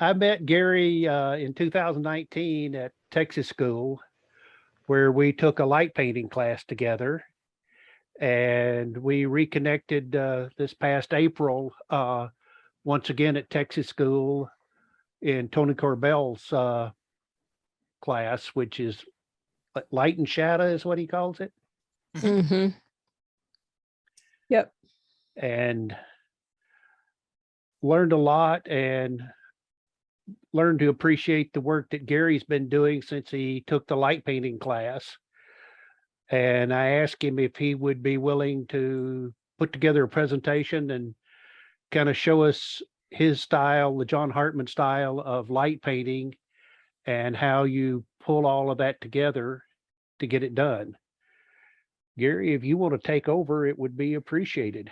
I met Gary in 2019 at Texas School, where we took a light painting class together, and we reconnected this past April once again at Texas School in Tony Corbell's class, which is light and shadow is what he calls it. Mm-hmm. Yep. And learned a lot and learned to appreciate the work that Gary's been doing since he took the light painting class. And I asked him if he would be willing to put together a presentation and kind of show us his style, the John Hartman style of light painting, and how you pull all of that together to get it done. Gary, if you want to take over, it would be appreciated.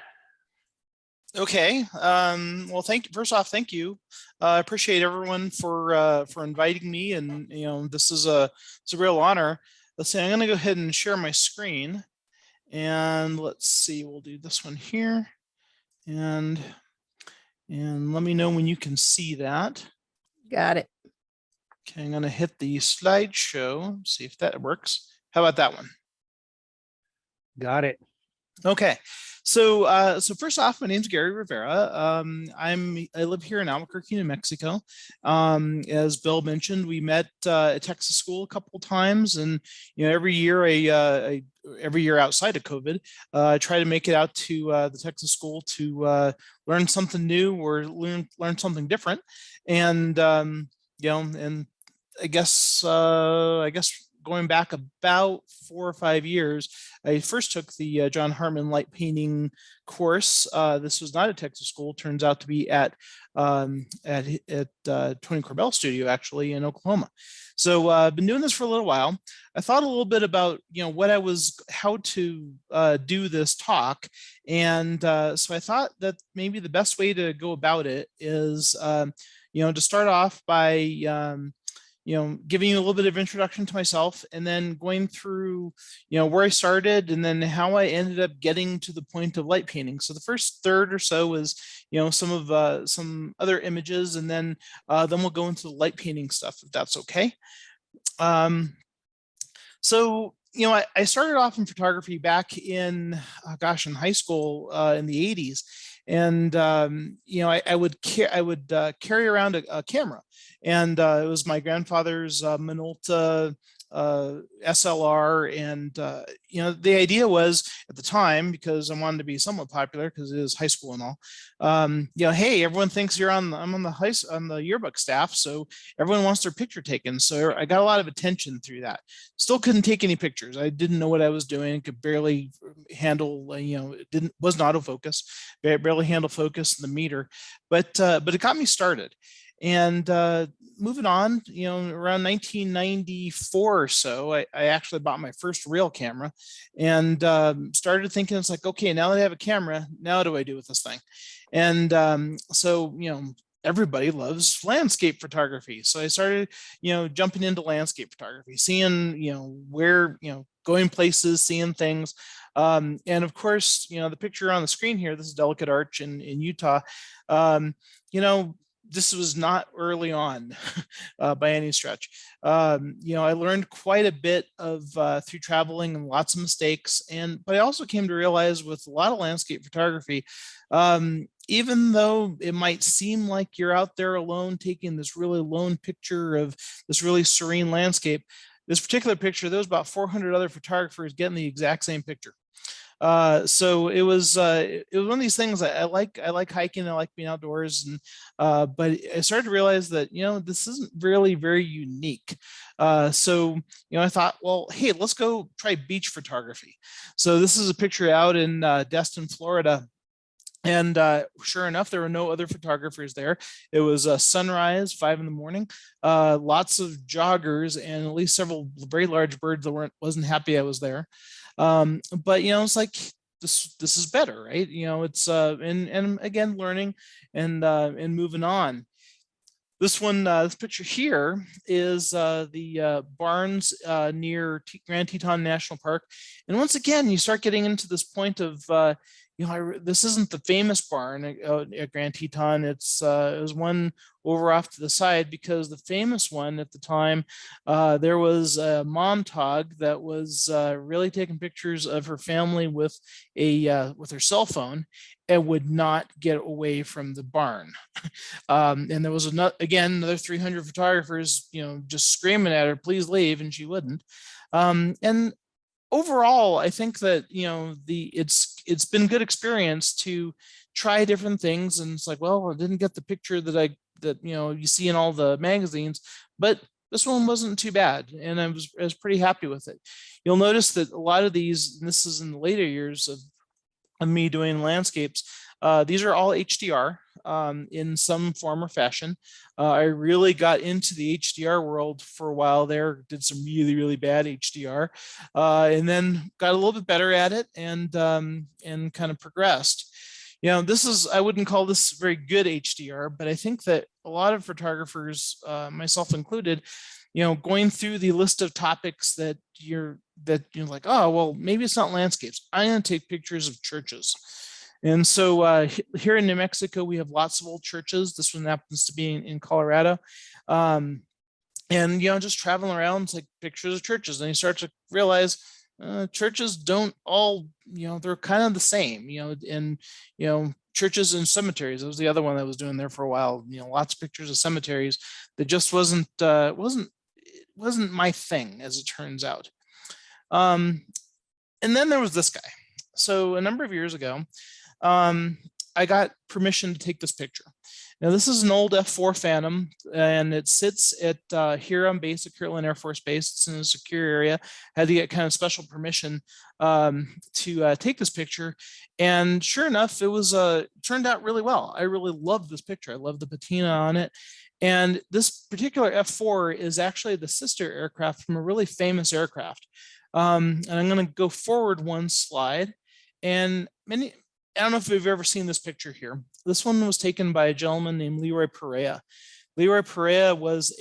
Okay. Well, first off, thank you. I appreciate everyone for inviting me, and this is it's a real honor. Let's see. I'm going to go ahead and share my screen, and let's see. We'll do this one here, and let me know when you can see that. Got it. Okay, I'm going to hit the slideshow. See if that works. How about that one? Got it. Okay, so first off, my name's Gary Rivera. I live here in Albuquerque, New Mexico. As Bill mentioned, we met at Texas School a couple of times, and every year every year outside of COVID, I try to make it out to the Texas School to learn something new or learn something different, and and I guess going back about 4 or 5 years, I first took the John Hartman light painting course. This was not at Texas School. Turns out to be at Tony Corbell Studio, actually, in Oklahoma. So I've been doing this for a little while. I thought a little bit about how to do this talk, and so I thought that maybe the best way to go about it is to start off by giving you a little bit of introduction to myself, and then going through, where I started, and then how I ended up getting to the point of light painting. So the first third or so is, some other images, and then we'll go into the light painting stuff, if that's okay. So I started off in photography back in, in high school in the 80s. And, I would carry around a camera, and it was my grandfather's Minolta SLR. And, the idea was at the time, because I wanted to be somewhat popular because it is high school and all, hey, everyone thinks I'm on the yearbook staff, so everyone wants their picture taken. So I got a lot of attention through that. Still couldn't take any pictures. I didn't know what I was doing, could barely handle, wasn't autofocus, barely handle focus in the meter, but it got me started. And moving on, around 1994 or so, I actually bought my first real camera, and started thinking, it's like, okay, now that I have a camera, now what do I do with this thing? And so, everybody loves landscape photography. So I started, jumping into landscape photography, seeing, where, going places, seeing things. And of course, the picture on the screen here, this is Delicate Arch in Utah. This was not early on by any stretch. I learned quite a bit of through traveling, and lots of mistakes. But I also came to realize with a lot of landscape photography, even though it might seem like you're out there alone taking this really lone picture of this really serene landscape, this particular picture, there was about 400 other photographers getting the exact same picture. So it was one of these things. I like hiking, I like being outdoors, and but I started to realize that this isn't really very unique. So I thought, well, hey, let's go try beach photography. So this is a picture out in Destin, Florida. And sure enough, there were no other photographers there. It was a sunrise, 5 in the morning, lots of joggers, and at least several very large birds that wasn't happy I was there. But it's like, this is better, right? It's and again, learning and moving on. This one, this picture here is the barns near Grand Teton National Park. And once again, you start getting into this point of, this isn't the famous barn at Grand Teton. It was one over off to the side, because the famous one at the time, there was a mom tog that was really taking pictures of her family with her cell phone, and would not get away from the barn. And there was another 300 photographers, just screaming at her, please leave, and she wouldn't. And overall, I think that it's been good experience to try different things, and it's like, well, I didn't get the picture that you see in all the magazines, but this one wasn't too bad, and I was pretty happy with it. You'll notice that a lot of these, and this is in the later years of me doing landscapes, these are all HDR in some form or fashion. I really got into the HDR world for a while there, did some really, really bad HDR, and then got a little bit better at it, and kind of progressed. I wouldn't call this very good HDR, but I think that a lot of photographers, myself included, going through the list of topics that you're like, oh, well, maybe it's not landscapes. I'm going to take pictures of churches. And so here in New Mexico, we have lots of old churches. This one happens to be in Colorado. And, just traveling around, take pictures of churches. And you start to realize churches don't all, they're kind of the same, and, churches and cemeteries. That was the other one that I was doing there for a while. Lots of pictures of cemeteries that just wasn't my thing, as it turns out. And then there was this guy. So a number of years ago, I got permission to take this picture. Now, this is an old F4 Phantom, and it sits at Huron Base at Kirtland Air Force Base. It's in a secure area. Had to get kind of special permission to take this picture. And sure enough, it was turned out really well. I really loved this picture. I love the patina on it. And this particular F4 is actually the sister aircraft from a really famous aircraft. And I'm going to go forward one slide. And I don't know if you've ever seen this picture here. This one was taken by a gentleman named Leroy Perea. Leroy Perea was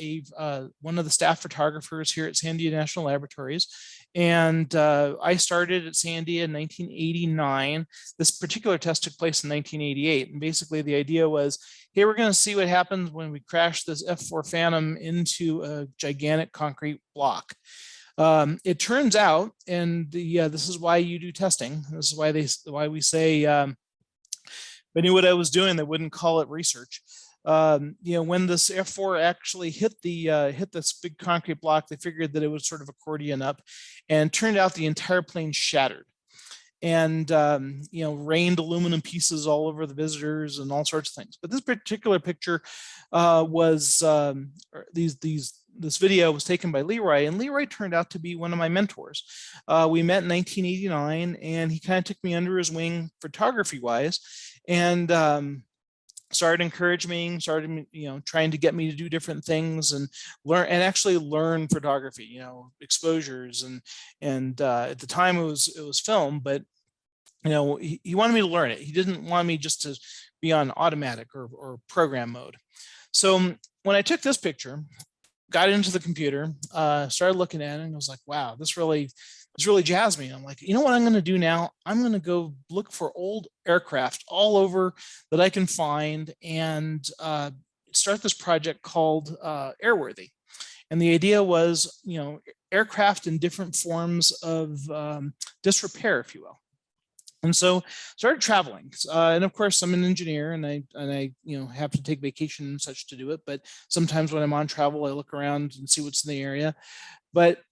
one of the staff photographers here at Sandia National Laboratories. And I started at Sandia in 1989. This particular test took place in 1988. And basically the idea was, hey, we're going to see what happens when we crash this F4 Phantom into a gigantic concrete block. It turns out, and this is why you do testing. This is why we say, if I knew what I was doing, they wouldn't call it research. When this F4 actually hit this big concrete block, they figured that it would sort of accordion up, and turned out the entire plane shattered, and rained aluminum pieces all over the visitors and all sorts of things. But this particular picture this video was taken by Leroy, and Leroy turned out to be one of my mentors. We met in 1989, and he kind of took me under his wing photography wise, and started encouraging me, started trying to get me to do different things and actually learn photography, exposures, and at the time it was film, but he wanted me to learn it. He didn't want me just to be on automatic or program mode. So when I took this picture, got into the computer, started looking at it, and I was like, wow, this really jazzed me. I'm like, you know what I'm going to do now? I'm going to go look for old aircraft all over that I can find, and start this project called Airworthy. And the idea was, aircraft in different forms of disrepair, if you will. And so started traveling, and of course I'm an engineer, and I have to take vacation and such to do it. But sometimes when I'm on travel, I look around and see what's in the area. But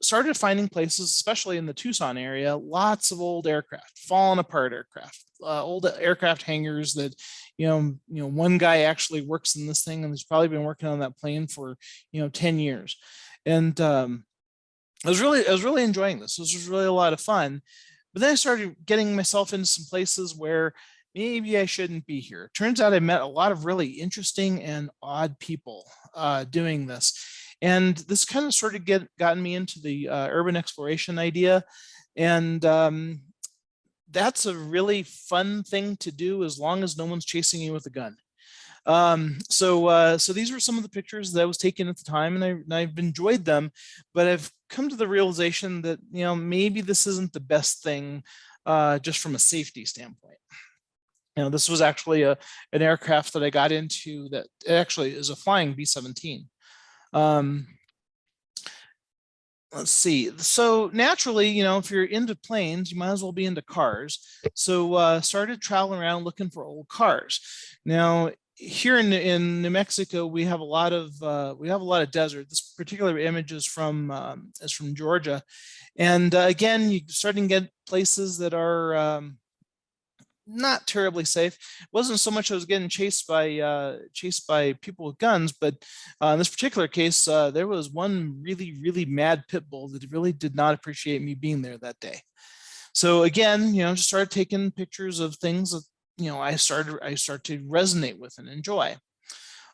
started finding places, especially in the Tucson area, lots of old aircraft, fallen apart aircraft, old aircraft hangars that one guy actually works in this thing, and he's probably been working on that plane for 10 years. And I was really enjoying this. This was really a lot of fun. But then I started getting myself into some places where maybe I shouldn't be here. Turns out I met a lot of really interesting and odd people doing this. And this kind of sort of gotten me into the urban exploration idea. And that's a really fun thing to do as long as no one's chasing you with a gun. So these were some of the pictures that I was taking at the time, and I've enjoyed them, but I've come to the realization that, maybe this isn't the best thing just from a safety standpoint. This was actually an aircraft that I got into that actually is a flying B-17. Let's see. So naturally, if you're into planes, you might as well be into cars. So started traveling around looking for old cars. Now here in New Mexico, we have a lot of desert. This particular image is from Georgia, and again, you're starting to get places that are not terribly safe. It wasn't so much I was getting chased by people with guns, but in this particular case, there was one really mad pit bull that really did not appreciate me being there that day. So again, just started taking pictures of things that I start to resonate with and enjoy.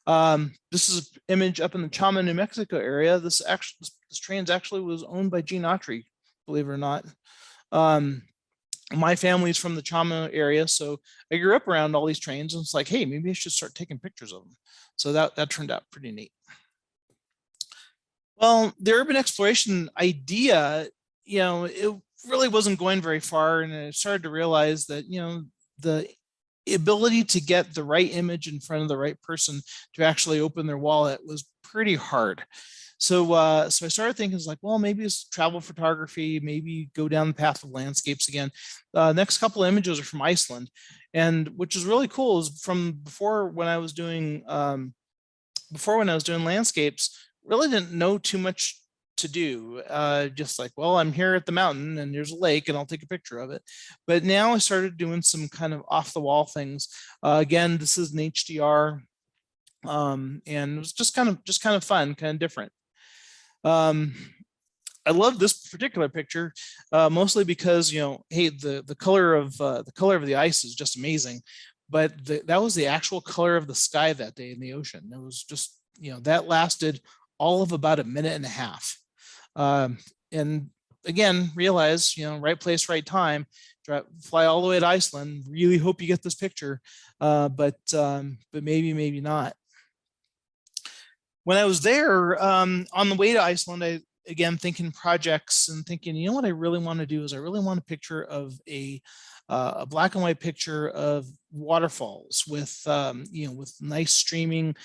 This is an image up in the Chama, New Mexico area. This train actually was owned by Gene Autry, believe it or not. My family's from the Chama area, so I grew up around all these trains, and it's like, hey, maybe I should start taking pictures of them. So that turned out pretty neat. Well, the urban exploration idea, it really wasn't going very far, and I started to realize that, the ability to get the right image in front of the right person to actually open their wallet was pretty hard. So I started thinking, like, well, maybe it's travel photography, maybe go down the path of landscapes again. Next couple of images are from Iceland, and which is really cool is from before when I was doing landscapes, really didn't know too much to do. Just like, well, I'm here at the mountain and there's a lake and I'll take a picture of it. But now I started doing some kind of off the wall things. Again, this is an HDR, and it was just kind of fun, kind of different. I love this particular picture, mostly because, hey, the color of the ice is just amazing, but that was the actual color of the sky that day in the ocean. It was just, that lasted all of about a minute and a half. And again, realize, right place, right time, fly all the way to Iceland, really hope you get this picture, but maybe not. When I was there, on the way to Iceland, again, thinking projects and thinking, what I really want to do is I really want a picture of a black and white picture of waterfalls with, with nice streaming,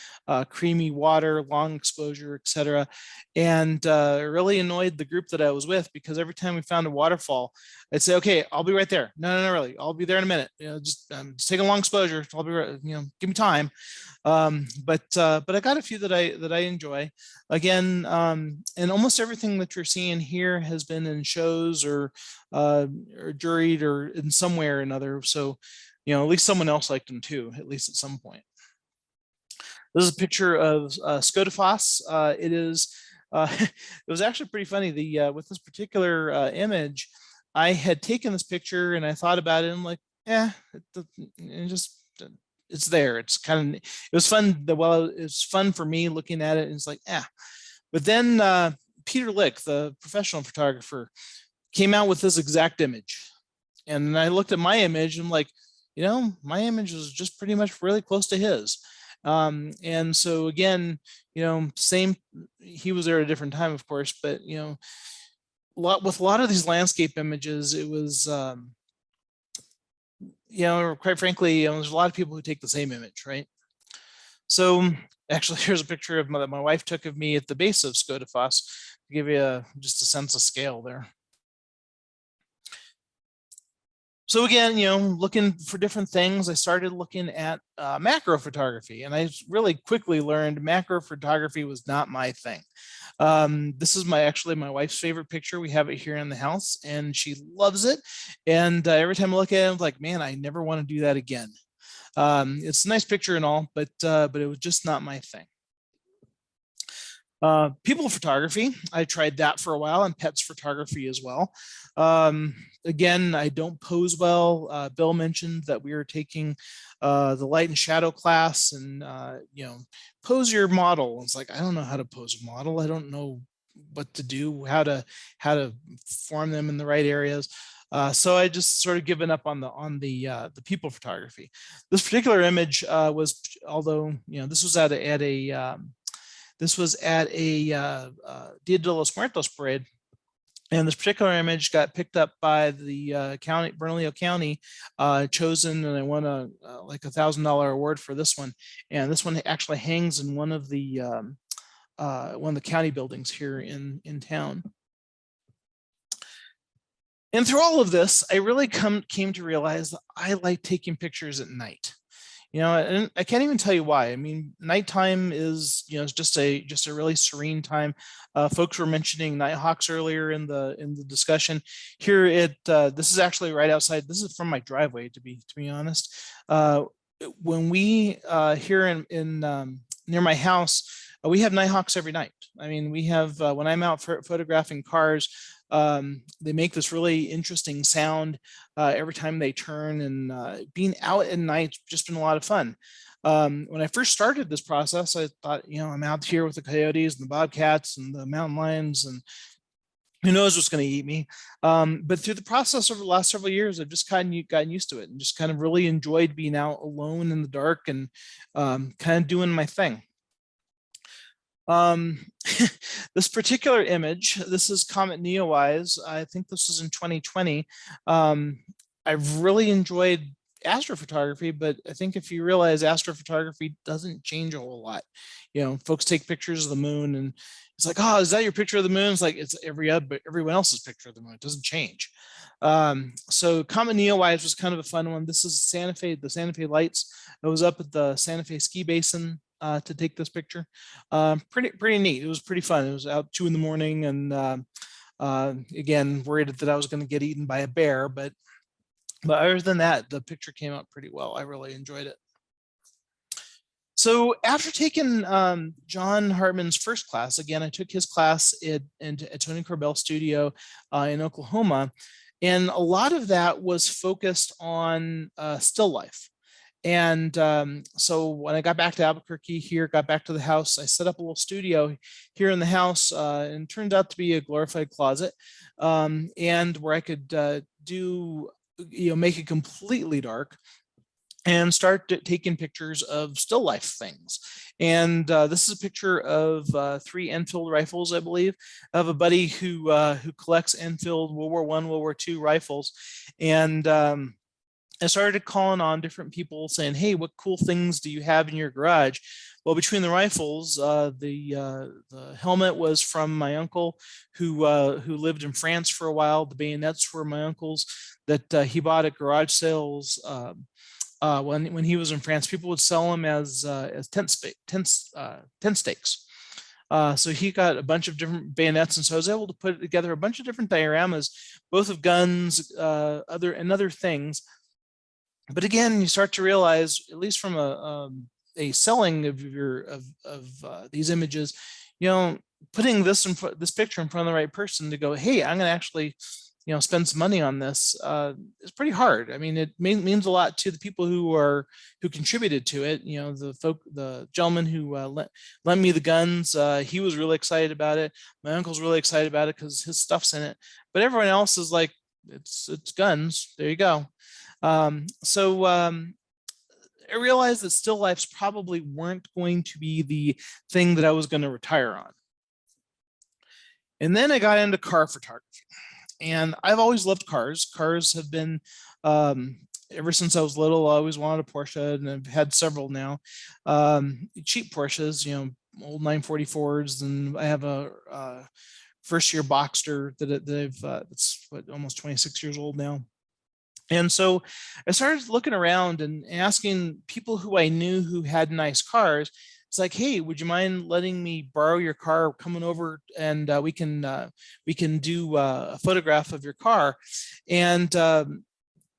creamy water, long exposure, etc. And it really annoyed the group that I was with, because every time we found a waterfall, I'd say, okay, I'll be right there. No, really, I'll be there in a minute. Just take a long exposure. I'll be right, give me time. But I got a few that I enjoy. Again, and almost everything that you're seeing here has been in shows or juried or in some way or another. So, at least someone else liked them too, at least at some point. This is a picture of Skodafoss. It is, it was actually pretty funny. With this particular image, I had taken this picture and I thought about it and I'm like, yeah, it's there. It's kind of, it was fun. It's fun for me looking at it. And it's like, but then Peter Lick, the professional photographer, came out with this exact image. And then I looked at my image and I'm like, my image was just pretty much really close to his. And so again, same, he was there at a different time, of course, but, with a lot of these landscape images, it was, quite frankly, there's a lot of people who take the same image, right? So actually, here's a picture of my wife took of me at the base of Skodafoss to give you just a sense of scale there. So again, looking for different things, I started looking at macro photography, and I really quickly learned macro photography was not my thing. This is actually my wife's favorite picture. We have it here in the house, and she loves it. And every time I look at it, I'm like, man, I never want to do that again. It's a nice picture and all, but it was just not my thing. People photography, I tried that for a while, and pets photography as well. Again, I don't pose well. Bill mentioned that we were taking the light and shadow class, and pose your model. It's like, I don't know how to pose a model. I don't know what to do, how to form them in the right areas. So I just sort of given up on the people photography. This particular image was, although this was at a Dia de los Muertos parade. And this particular image got picked up by the Bernalillo County, chosen, and I won a like $1,000 award for this one. And this one actually hangs in one of the county buildings here in town. And through all of this, I really came to realize that I like taking pictures at night. And I can't even tell you why. I mean, nighttime is, it's just a really serene time. Folks were mentioning nighthawks earlier in the discussion. Here, this is actually right outside. This is from my driveway, to be honest. When we here in near my house, we have nighthawks every night. I mean, we have when I'm out photographing cars, they make this really interesting sound every time they turn, and being out at night just been a lot of fun. When I first started this process, I thought, I'm out here with the coyotes and the bobcats and the mountain lions, and who knows what's going to eat me. But through the process over the last several years, I've just kind of gotten used to it and just kind of really enjoyed being out alone in the dark and kind of doing my thing. This particular image, this is Comet Neowise. I think this was in 2020. I've really enjoyed astrophotography, but I think if you realize astrophotography doesn't change a whole lot. Folks take pictures of the moon and it's like, oh, is that your picture of the moon? It's like, it's everyone else's picture of the moon. It doesn't change. So Comet Neowise was kind of a fun one. This is the Santa Fe lights. I was up at the Santa Fe ski basin to take this picture. Pretty neat. It was pretty fun. It was out 2 a.m. and again, worried that I was going to get eaten by a bear, but other than that, the picture came out pretty well. I really enjoyed it. So after taking John Hartman's first class, again, I took his class at Tony Corbell Studio in Oklahoma, and a lot of that was focused on still life. And so when I got back to Albuquerque here, got back to the house, I set up a little studio here in the house, and it turned out to be a glorified closet, and where I could make it completely dark and start taking pictures of still life things. And this is a picture of 3 Enfield rifles, I believe, of a buddy who collects Enfield World War I, World War II rifles. And I started calling on different people saying, hey, what cool things do you have in your garage? Well, between the rifles, the helmet was from my uncle who lived in France for a while. The bayonets were my uncle's that he bought at garage sales when he was in France. People would sell them as tent stakes. So he got a bunch of different bayonets, and so I was able to put together a bunch of different dioramas, both of guns, other things. But again, you start to realize, at least from a selling of these images, putting this picture in front of the right person to go, hey, I'm going to actually, spend some money on this is pretty hard. I mean, it means a lot to the people who contributed to it. The gentleman who lent me the guns, he was really excited about it. My uncle's really excited about it because his stuff's in it. But everyone else is like, it's guns. There you go. So I realized that still lifes probably weren't going to be the thing that I was going to retire on. And then I got into car photography, and I've always loved cars. Cars have been, ever since I was little, I always wanted a Porsche, and I've had several now. Cheap Porsches, old 944s, and I have a first year Boxster that's almost 26 years old now. And so I started looking around and asking people who I knew who had nice cars. It's like, hey, would you mind letting me borrow your car, coming over, and we can do a photograph of your car. And the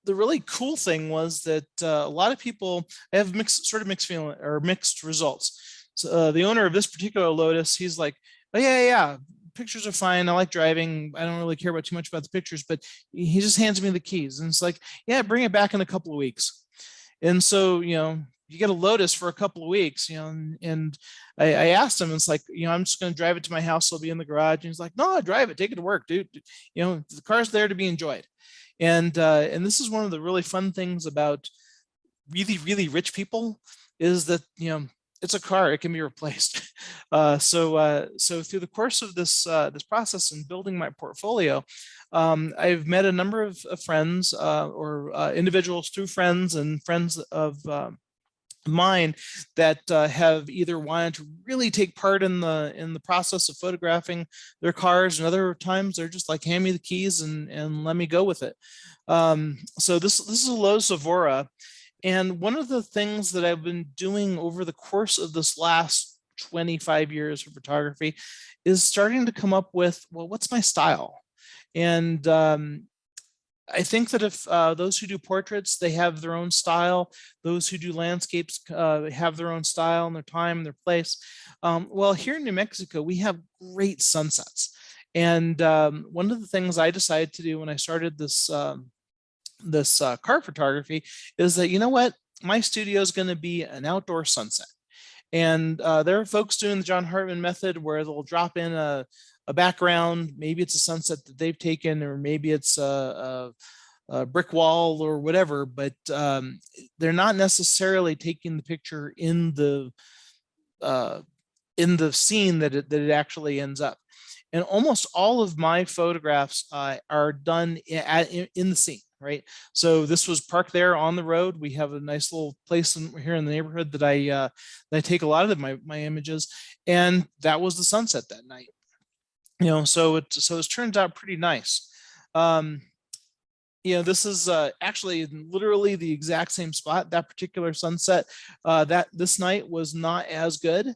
really cool thing was that a lot of people have mixed feeling or mixed results. So the owner of this particular Lotus, he's like, oh yeah. Pictures are fine. I like driving. I don't really care about too much about the pictures, but he just hands me the keys and it's like, yeah, bring it back in a couple of weeks. And so, you get a Lotus for a couple of weeks, and I asked him, it's like, I'm just going to drive it to my house. I'll be in the garage. And he's like, no, drive it, take it to work, dude. The car's there to be enjoyed. And this is one of the really fun things about really, really rich people is that, it's a car, it can be replaced. So through the course of this this process in building my portfolio, I've met a number of friends or individuals through friends and friends of mine that have either wanted to really take part in the process of photographing their cars, and other times they're just like, hand me the keys and let me go with it. So this is a Lowe's Savora, and one of the things that I've been doing over the course of this last 25 years of photography is starting to come up with, well, what's my style? And I think that if those who do portraits, they have their own style. Those who do landscapes have their own style and their time and their place. Well, here in New Mexico, we have great sunsets. And one of the things I decided to do when I started this car photography is that, you know what, my studio is going to be an outdoor sunset. And there are folks doing the John Hartman method where they'll drop in a background. Maybe it's a sunset that they've taken, or maybe it's a brick wall or whatever, but they're not necessarily taking the picture in the scene that it actually ends up. And almost all of my photographs are done in the scene, right? So this was parked there on the road. We have a nice little place here in the neighborhood that I take a lot of my images, and that was the sunset that night. You know, so it turns out pretty nice. You know, this is actually literally the exact same spot. That particular sunset that this night was not as good.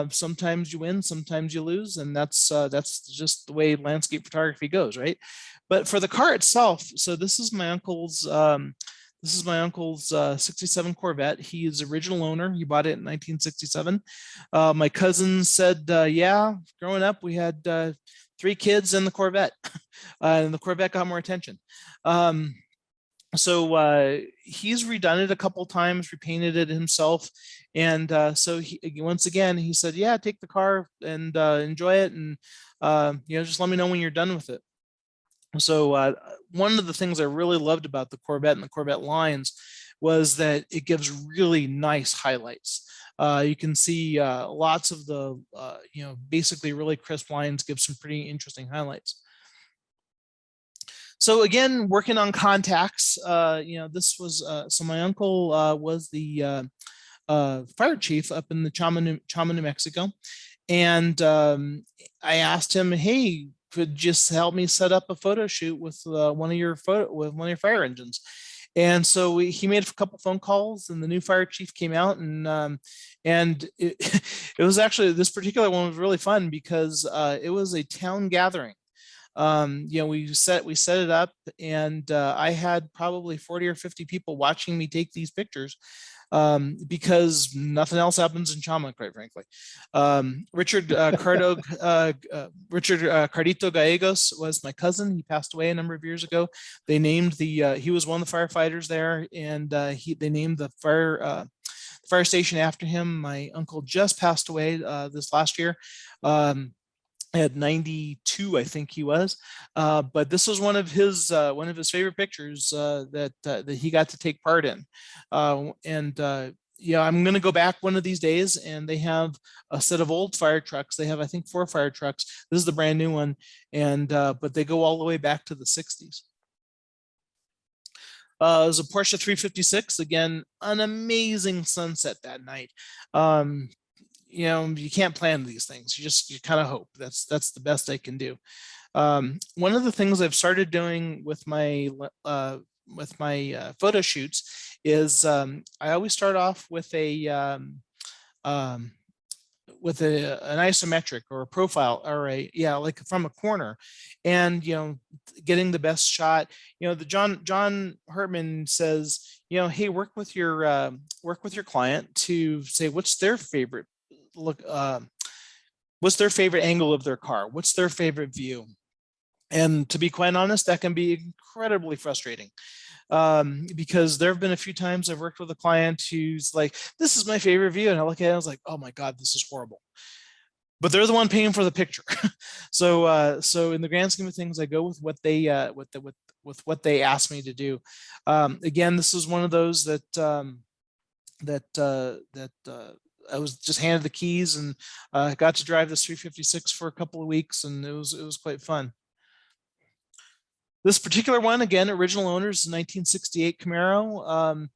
Sometimes you win, sometimes you lose, and that's just the way landscape photography goes, right? But for the car itself, so this is my uncle's 67 Corvette. He is the original owner. He bought it in 1967. My cousin said, yeah, growing up, we had 3 kids in the Corvette, and the Corvette got more attention. So he's redone it a couple times, repainted it himself. And so once again, he said, yeah, take the car and enjoy it. And, you know, just let me know when you're done with it. So one of the things I really loved about the Corvette and the Corvette lines was that it gives really nice highlights. You can see lots of the, you know, basically really crisp lines give some pretty interesting highlights. So again, working on contacts, you know, this was, so my uncle was the fire chief up in the Chama, New Mexico. And I asked him, hey, could just help me set up a photo shoot with one of your fire engines. And so he made a couple phone calls, and the new fire chief came out, and it, it was actually, this particular one was really fun because it was a town gathering. You know, we set it up, and I had probably 40 or 50 people watching me take these pictures, because nothing else happens in Chama, quite frankly. Richard Cardito Gallegos was my cousin. He passed away a number of years ago. They named he was one of the firefighters there, and they named the fire station after him. My uncle just passed away this last year. At 92, I think he was, but this was one of his favorite pictures that he got to take part in. Yeah, I'm going to go back one of these days, and they have a set of old fire trucks. They have, I think, 4 fire trucks. This is the brand new one, and but they go all the way back to the 60s. It was a Porsche 356. Again, an amazing sunset that night. You know, you can't plan these things. You kind of hope. That's the best I can do. One of the things I've started doing with my photo shoots is I always start off with an isometric or a profile, or like from a corner, and, you know, getting the best shot. You know, the John Hartman says, you know, hey, work with your client to say what's their favorite what's their favorite angle of their car, what's their favorite view. And to be quite honest, that can be incredibly frustrating, because there have been a few times I've worked with a client who's like, this is my favorite view, and I look at it and I was like, oh my God, this is horrible. But they're the one paying for the picture. So in the grand scheme of things, I go with what they with what they asked me to do. Again, this is one of those that I was just handed the keys and got to drive this 356 for a couple of weeks, and it was quite fun. This particular one, again, original owners, 1968 Camaro,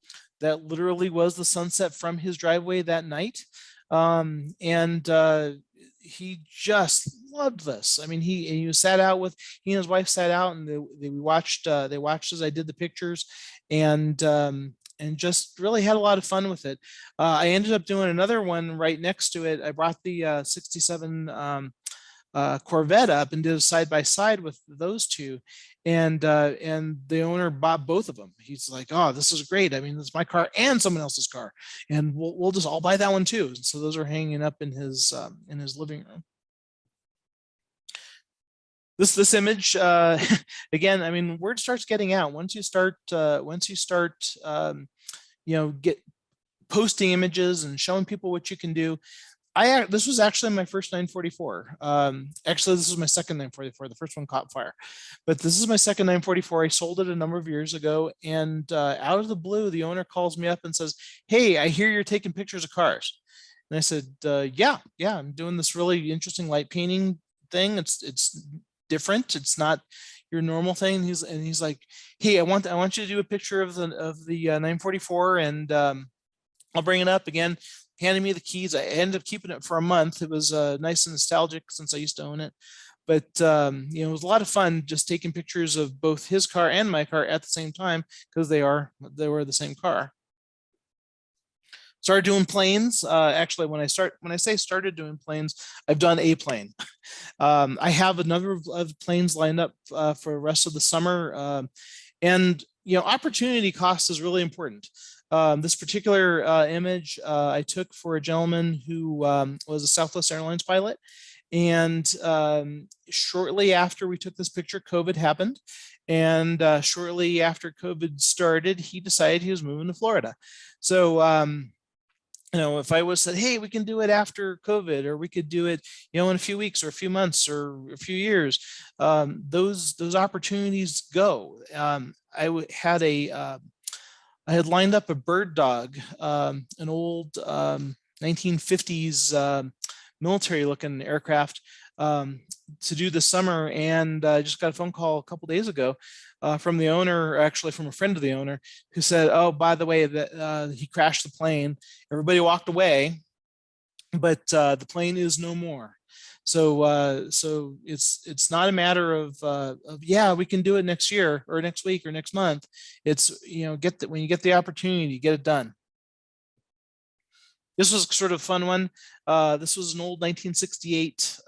that literally was the sunset from his driveway that night. He just loved this. I mean, he sat out with, he and his wife sat out, and they watched as I did the pictures, and just really had a lot of fun with it. I ended up doing another one right next to it. I brought the 67 Corvette up and did a side by side with those two, and the owner bought both of them. He's like, "Oh, this is great. I mean, this is my car and someone else's car, and we'll just all buy that one too." And so those are hanging up in his living room. This image, again, I mean, word starts getting out once you start get posting images and showing people what you can do. This was actually my first 944. Actually, this was my second 944. The first one caught fire, but this is my second 944. I sold it a number of years ago, and out of the blue, the owner calls me up and says, "Hey, I hear you're taking pictures of cars." And I said, "Yeah, I'm doing this really interesting light painting thing. It's different. It's not your normal thing." He's like, "Hey, I want you to do a picture of the 944, and I'll bring it up." Again, handed me the keys. I ended up keeping it for a month. It was nice and nostalgic since I used to own it. But it was a lot of fun just taking pictures of both his car and my car at the same time, because they were the same car. Started doing planes. Actually, when I say started doing planes, I've done a plane. I have a number of planes lined up for the rest of the summer. And opportunity cost is really important. This particular image I took for a gentleman who was a Southwest Airlines pilot. And shortly after we took this picture, COVID happened. And shortly after COVID started, he decided he was moving to Florida. So, if I was said, "Hey, we can do it after COVID, or we could do it, in a few weeks or a few months or a few years," those opportunities go. I had lined up a bird dog, an old 1950s military looking aircraft, to do this summer, and I just got a phone call a couple days ago from the owner, actually from a friend of the owner, who said, "Oh, by the way, that he crashed the plane. Everybody walked away, but the plane is no more." So it's not a matter of yeah, we can do it next year or next week or next month. It's when you get the opportunity, get it done. This was sort of a fun one. This was an old 1968.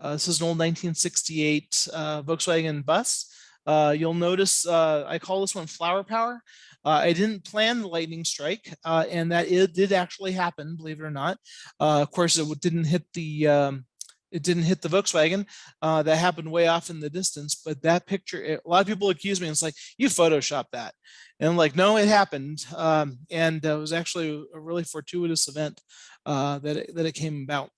This is an old 1968 Volkswagen bus. You'll notice I call this one Flower Power. I didn't plan the lightning strike, and that it did actually happen, believe it or not. Of course, it didn't hit the Volkswagen. That happened way off in the distance. But that picture, a lot of people accuse me, and it's like, "You photoshopped that," and I'm like, "No, it happened," and it was actually a really fortuitous event that it came about.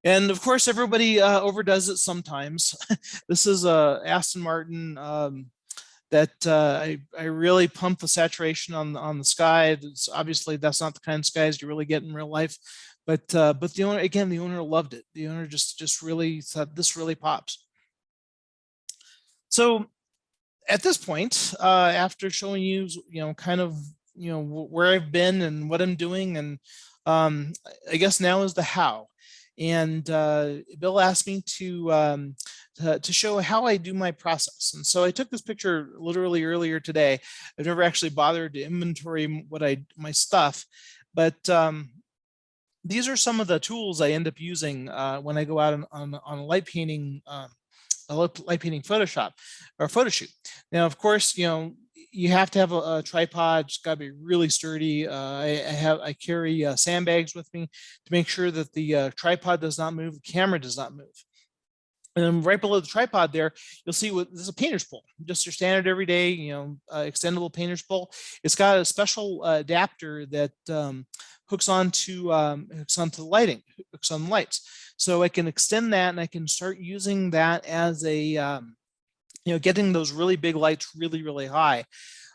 And of course, everybody overdoes it sometimes. This is a Aston Martin that I really pump the saturation on the sky. Obviously, that's not the kind of skies you really get in real life. But the owner loved it. The owner just really thought this really pops. So at this point, after showing you kind of where I've been and what I'm doing, and I guess now is the how. And Bill asked me to show how I do my process. And so I took this picture literally earlier today. I've never actually bothered to inventory my stuff, but these are some of the tools I end up using when I go out on a light painting Photoshop or photo shoot. Now, of course, you have to have a tripod. It's got to be really sturdy. I carry sandbags with me to make sure that the tripod does not move, the camera does not move. And then right below the tripod there, you'll see this is a painter's pole, just your standard everyday, extendable painter's pole. It's got a special adapter that hooks onto the lighting, hooks on the lights. So I can extend that, and I can start using that as a getting those really big lights really, really high.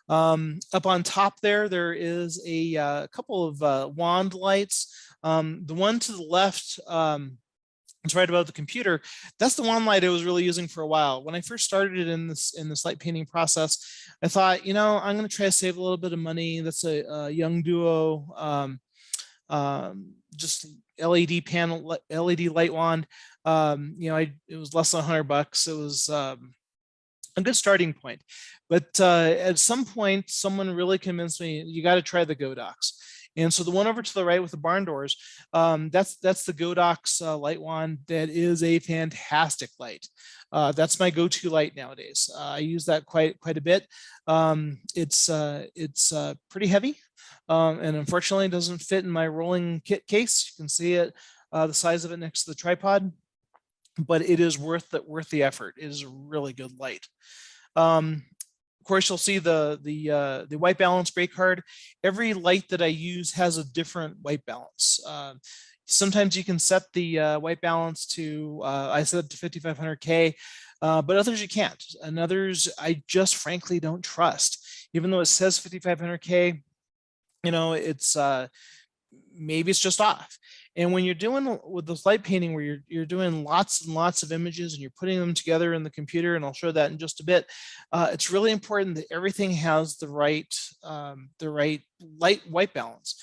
Up on top there is a couple of wand lights. The one to the left, it's right above the computer. That's the one light I was really using for a while. When I first started in this light painting process, I thought, I'm going to try to save a little bit of money. That's a young duo, just LED panel, LED light wand. It was less than $100. It was a good starting point. But at some point, someone really convinced me, you got to try the Godox. And so the one over to the right with the barn doors, that's the Godox light wand. That is a fantastic light. That's my go-to light nowadays. I use that quite a bit. It's pretty heavy, and unfortunately doesn't fit in my rolling kit case. You can see it, the size of it next to the tripod, but it is worth the effort. It is a really good light. Of course, you'll see the white balance gray card. Every light that I use has a different white balance. Sometimes you can set the white balance to, I set it to 5500K, but others you can't. And others I just frankly don't trust. Even though it says 5500K, it's maybe it's just off. And when you're doing with this light painting where you're doing lots and lots of images and you're putting them together in the computer, and I'll show that in just a bit, it's really important that everything has the right light white balance.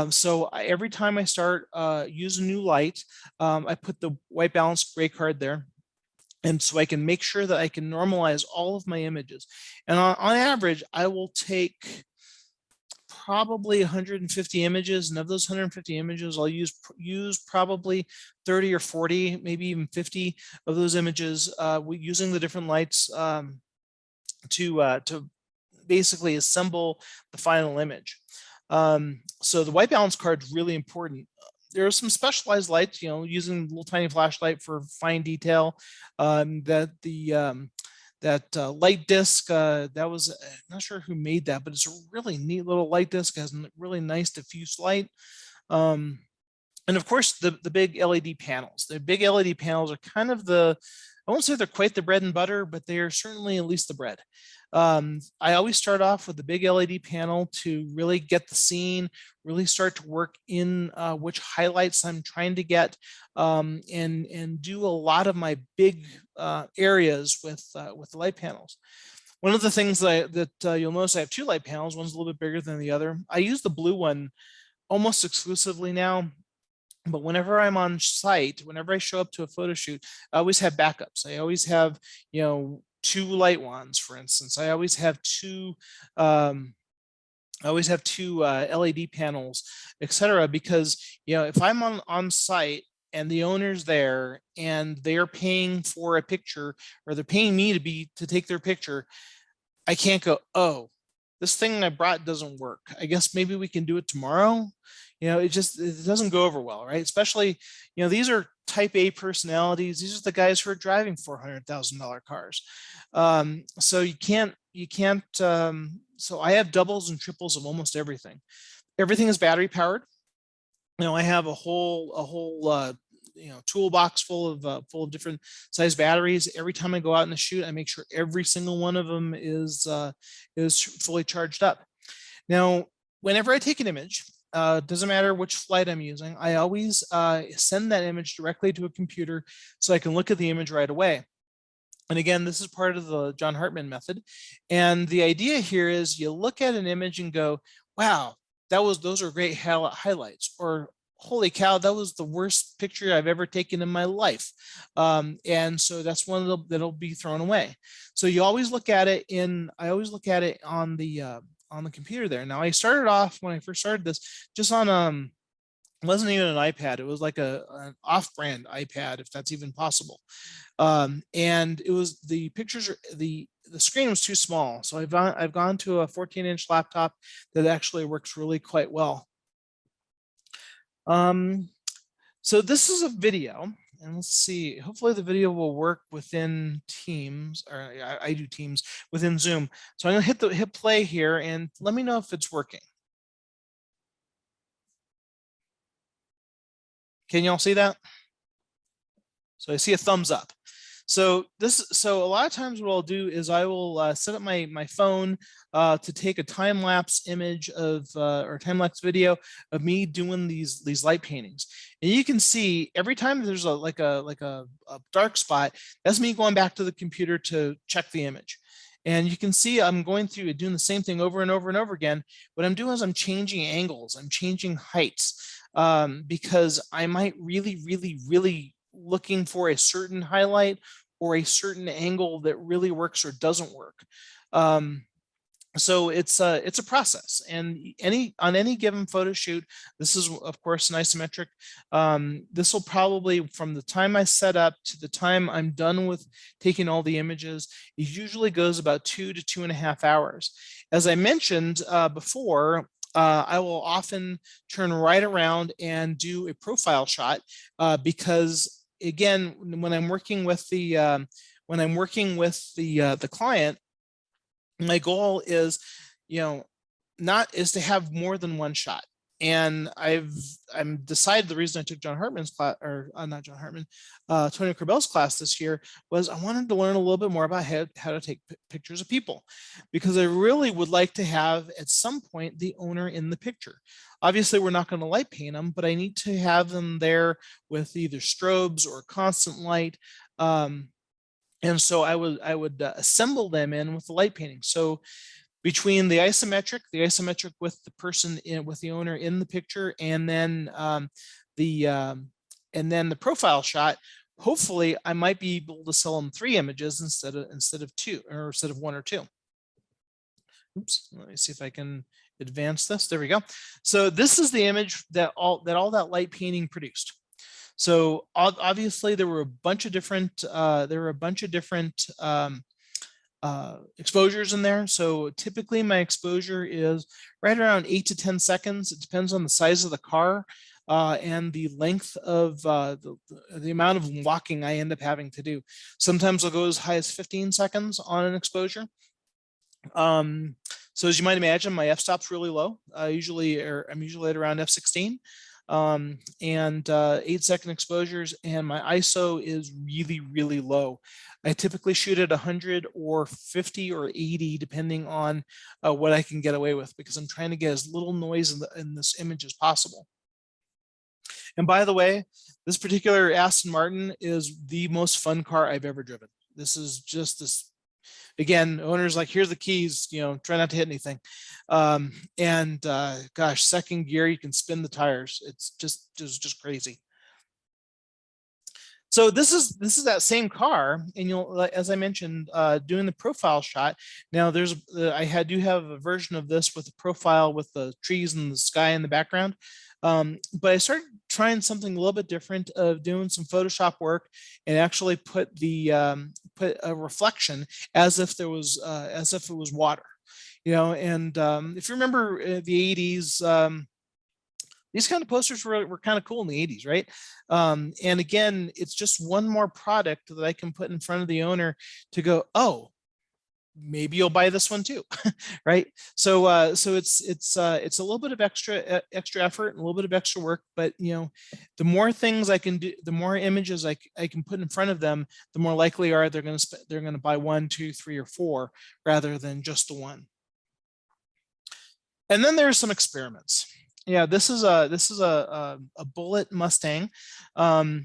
So every time I start use a new light, I put the white balance gray card there. And so I can make sure that I can normalize all of my images. And on average, I will take probably 150 images, and of those 150 images, I'll use probably 30 or 40, maybe even 50 of those images, using the different lights to basically assemble the final image. So the white balance card is really important. There are some specialized lights, using a little tiny flashlight for fine detail. That light disc, that was, I'm not sure who made that, but it's a really neat little light disc. It has a really nice diffuse light. And of course, the big LED panels. The big LED panels are kind of I won't say they're quite the bread and butter, but they are certainly at least the bread. I always start off with the big LED panel to really get the scene, really start to work in which highlights I'm trying to get, and do a lot of my big areas with the light panels. One of the things that you'll notice, I have two light panels. One's a little bit bigger than the other. I use the blue one almost exclusively now. But whenever I'm on site, whenever I show up to a photo shoot, I always have backups. I always have, two light wands, for instance. I always have two LED panels, etc. Because if I'm on site and the owner's there and they're paying for a picture, or they're paying me to take their picture, I can't go, oh, this thing I brought doesn't work. I guess maybe we can do it tomorrow. It doesn't go over well, right? Especially, these are type A personalities. These are the guys who are driving $400,000 cars. So you can't, so I have doubles and triples of almost everything. Everything is battery powered. I have a whole toolbox full of different size batteries. Every time I go out in the shoot, I make sure every single one of them is fully charged up. Now, whenever I take an image, doesn't matter which flight I'm using, I always send that image directly to a computer so I can look at the image right away. And again, this is part of the John Hartman method. And the idea here is you look at an image and go, wow, those are great highlights, or holy cow, that was the worst picture I've ever taken in my life. And so that's one that'll be thrown away. So you always look at it I always look at it on the computer there. Now I started off, when I first started this, just on it wasn't even an iPad. It was like an off-brand iPad, if that's even possible. And it was, the pictures, the screen was too small. So I've gone to a 14-inch laptop that actually works really quite well. So this is a video, and let's see, hopefully the video will work within Teams, or I do Teams within Zoom. So I'm gonna hit play here, and let me know if it's working. Can y'all see that? So I see a thumbs up. So so a lot of times what I'll do is I will set up my phone to take a time lapse image of or time lapse video of me doing these light paintings. And you can see every time there's a dark spot, that's me going back to the computer to check the image. And you can see I'm going through doing the same thing over and over and over again. What I'm doing is I'm changing angles, I'm changing heights, because I might really looking for a certain highlight or a certain angle that really works or doesn't work. So it's a process, and on any given photo shoot, this is of course an isometric. This will probably, from the time I set up to the time I'm done with taking all the images, it usually goes about 2 to 2.5 hours. As I mentioned before, I will often turn right around and do a profile shot because, again, when I'm working with the the client, my goal is, not is to have more than one shot. And I'm decided the reason I took John Hartman's class, or not John Hartman, Tony Corbell's class this year, was I wanted to learn a little bit more about how to take pictures of people, because I really would like to have at some point the owner in the picture. Obviously, we're not going to light paint them, but I need to have them there with either strobes or constant light. And so I would assemble them in with the light painting. So between the isometric with the person with the owner in the picture, and then the profile shot, hopefully I might be able to sell them 3 images instead of 2, or instead of 1 or 2. Oops, let me see if I can advance this. There we go. So this is the image that all that light painting produced. So obviously there were a bunch of different exposures in there. So typically my exposure is right around 8 to 10 seconds. It depends on the size of the car and the length of the amount of walking I end up having to do. Sometimes I'll go as high as 15 seconds on an exposure. So as you might imagine, my f-stop's really low. I'm usually at around f16. And 8-second exposures, and my ISO is really low. I typically shoot at 100 or 50 or 80, depending on what I can get away with, because I'm trying to get as little noise in this image as possible. And by the way, this particular Aston Martin is the most fun car I've ever driven. This is just this. Again, owner's like, here's the keys, try not to hit anything. Gosh, second gear, you can spin the tires. It's just crazy. So this is that same car, and as I mentioned, doing the profile shot. Now I do have a version of this with a profile with the trees and the sky in the background. But I started trying something a little bit different, of doing some Photoshop work and actually put a reflection as if it was water, and if you remember the 80s, these kind of posters were kind of cool in the 80s, right? And again, it's just one more product that I can put in front of the owner to go, oh, maybe you'll buy this one too, right? So it's a little bit of extra effort and a little bit of extra work, but the more things I can do, the more images I can put in front of them, the more likely are they're going to buy 1, 2, 3, or 4 rather than just the one. And then there are some experiments. Yeah, this is a Bullet Mustang, I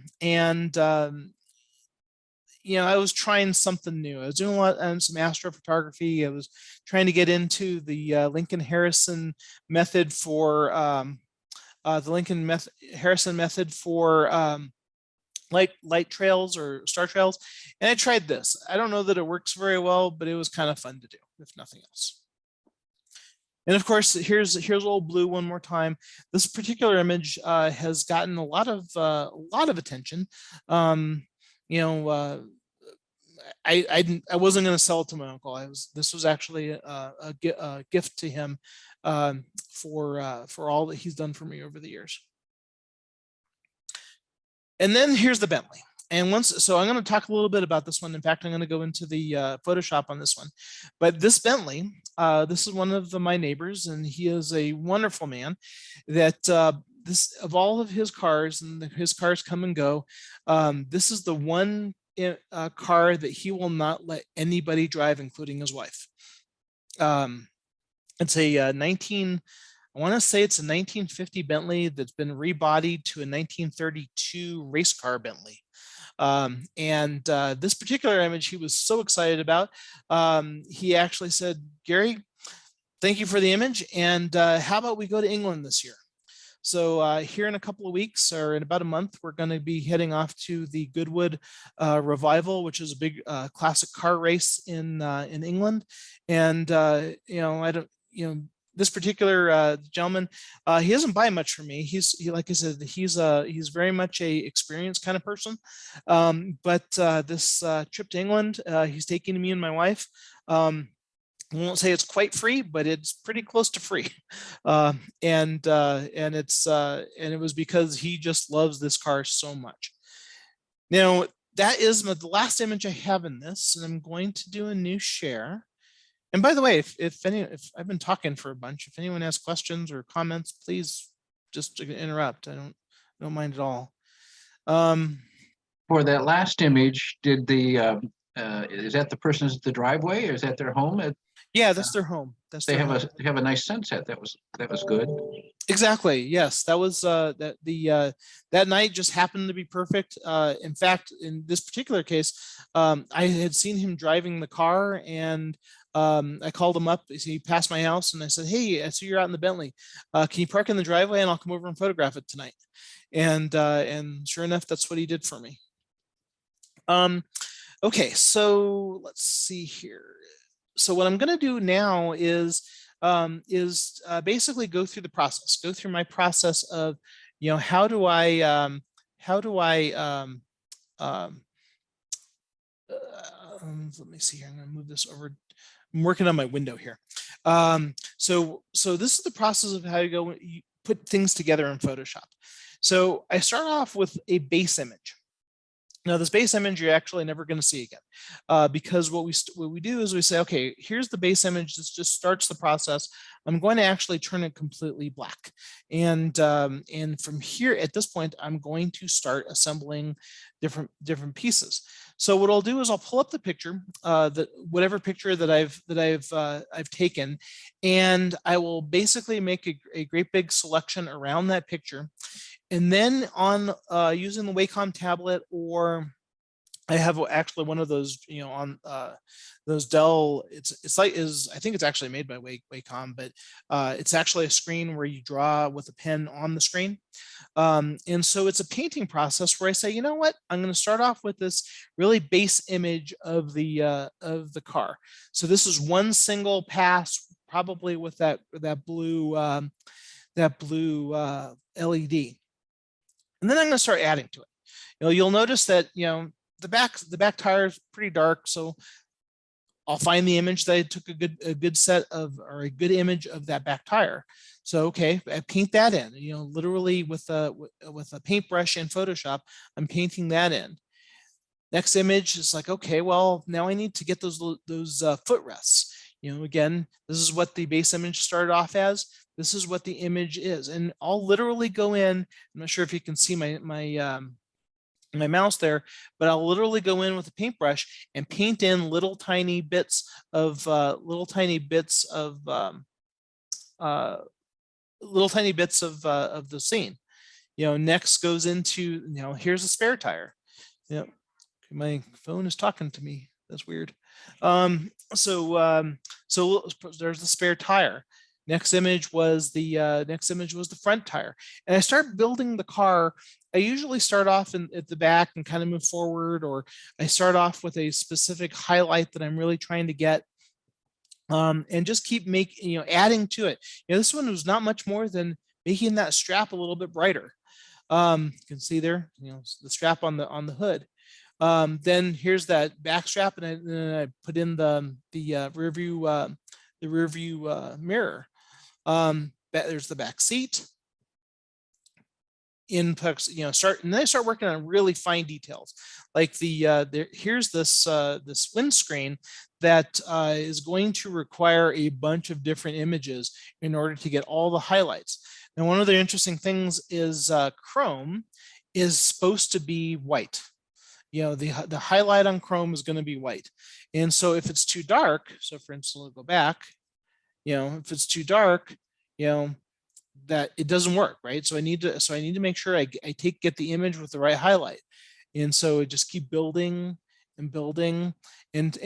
was trying something new. I was doing a lot some astrophotography. I was trying to get into the Lincoln Harrison method for light trails or star trails, and I tried this. I don't know that it works very well, but it was kind of fun to do, if nothing else. And of course, here's old blue one more time. This particular image has gotten a lot of attention. I wasn't going to sell it to my uncle. This was actually a gift to him for all that he's done for me over the years. And then here's the Bentley. And so I'm going to talk a little bit about this one. In fact, I'm going to go into the Photoshop on this one. But this Bentley, this is one of my neighbors, and he is a wonderful man. That of all of his cars, and his cars come and go, this is the one car that he will not let anybody drive, including his wife. It's a 19, I want to say it's a 1950 Bentley that's been rebodied to a 1932 race car Bentley. This particular image he was so excited about. He actually said, Gary, thank you for the image. And how about we go to England this year? So here in a couple of weeks, or in about a month, we're going to be heading off to the Goodwood Revival, which is a big classic car race in England. And this particular gentleman, he doesn't buy much from me. Like I said, he's very much a experienced kind of person. But this trip to England, he's taking me and my wife. I won't say it's quite free, but it's pretty close to free. And it was because he just loves this car so much. Now, that is the last image I have in this, and I'm going to do a new share. And by the way, if I've been talking for a bunch, if anyone has questions or comments, please just interrupt. I don't mind at all. For that last image, did the is that the person's the driveway, or is that their home? Yeah, that's their home. They have a nice sunset. That was good. Exactly. Yes, that was that night just happened to be perfect. In fact, in this particular case, I had seen him driving the car, and I called him up. He passed my house, and I said, "Hey, I see you're out in the Bentley. Can you park in the driveway, and I'll come over and photograph it tonight?" And sure enough, that's what he did for me. Okay, so let's see here. So what I'm going to do now is basically go through the process, go through my process of, how do I let me see here. I'm going to move this over. I'm working on my window here. So this is the process of how you put things together in Photoshop. So I start off with a base image. Now, this base image you're actually never going to see again, because what we do is we say, okay, here's the base image. This just starts the process. I'm going to actually turn it completely black, and from here at this point, I'm going to start assembling different pieces. So what I'll do is I'll pull up the picture, whatever picture that I've taken, and I will basically make a great big selection around that picture. And then on using the Wacom tablet, or I have actually one of those, on those Dell. I think it's actually made by Wacom, but it's actually a screen where you draw with a pen on the screen. And so it's a painting process where I say, you know what, I'm going to start off with this really base image of the car. So this is one single pass, probably with that blue LED. And then I'm going to start adding to it. You'll notice that, the back tire is pretty dark. So I'll find the image that I took a good image of that back tire. So, okay, I paint that in, literally with a paintbrush in Photoshop, I'm painting that in. Next image is like, okay, well, now I need to get those footrests. Again, this is what the base image started off as. This is what the image is. And I'll literally go in, I'm not sure if you can see my mouse there, but I'll literally go in with a paintbrush and paint in little tiny bits of the scene. Next goes into, here's a spare tire. My phone is talking to me. That's weird. So there's the spare tire. Next image was the front tire, and I start building the car. I usually start off at the back and kind of move forward, or I start off with a specific highlight that I'm really trying to get, and just keep adding to it. This one was not much more than making that strap a little bit brighter. You can see there, the strap on the hood. Then here's that back strap, and then I put in the rear view mirror. There's the back seat. And then I start working on really fine details, like here's this windscreen that is going to require a bunch of different images in order to get all the highlights. Now, one of the interesting things is chrome is supposed to be white. the highlight on chrome is going to be white. And so if it's too dark, so for instance, we'll go back, if it's too dark, that it doesn't work, right? So I need to make sure I get the image with the right highlight. And so I just keep building and building. And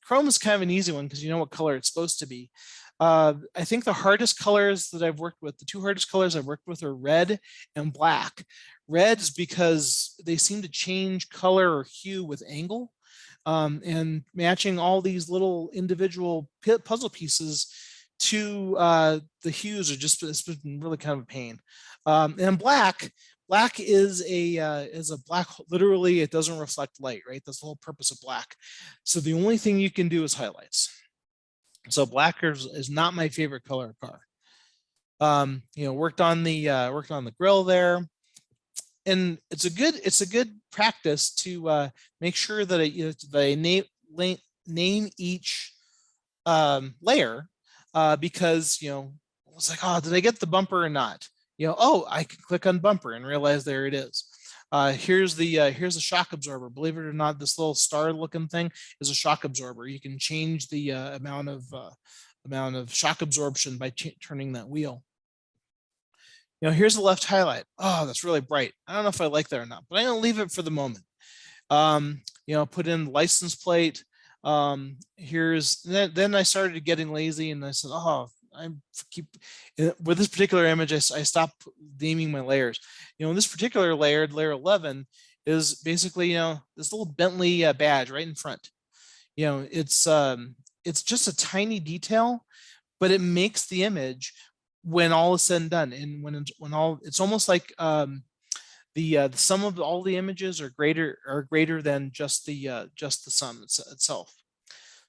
Chrome is kind of an easy one because you know what color it's supposed to be. I think the hardest colors that I've worked with, the two hardest colors I've worked with are red and black. Red is because they seem to change color or hue with angle. And matching all these little individual puzzle pieces to the hues are just, it's been really kind of a pain. And black is a black, literally it doesn't reflect light, right? That's the whole purpose of black. So the only thing you can do is highlights. So black is not my favorite color of car. Worked on the grill there. And it's a good practice to make sure that I name each layer, because it's like, oh, did I get the bumper or not? Oh, I can click on bumper and realize there it is. Here's the shock absorber. Believe it or not, this little star looking thing is a shock absorber. You can change the amount of shock absorption by turning that wheel. Here's the left highlight. Oh, that's really bright. I don't know if I like that or not, but I'm gonna leave it for the moment. Put in the license plate. Then I started getting lazy and I said, oh, with this particular image, I stopped naming my layers. This particular layer 11, is basically, this little Bentley badge right in front. It's just a tiny detail, but it makes the image when all is said and done. And it's almost like the sum of all the images are greater than just the sum itself.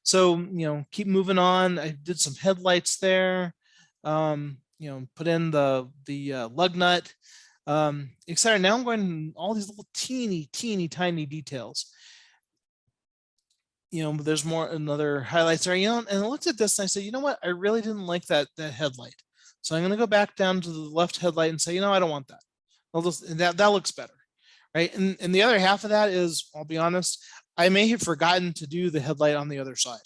So keep moving on. I did some headlights there. Put in the lug nut, etc. Now I'm going all these little teeny tiny details. There's another highlights there. And I looked at this and I said, you know what? I really didn't like that headlight. So I'm going to go back down to the left headlight and say, I don't want that. That looks better, right? And the other half of that is, I'll be honest, I may have forgotten to do the headlight on the other side.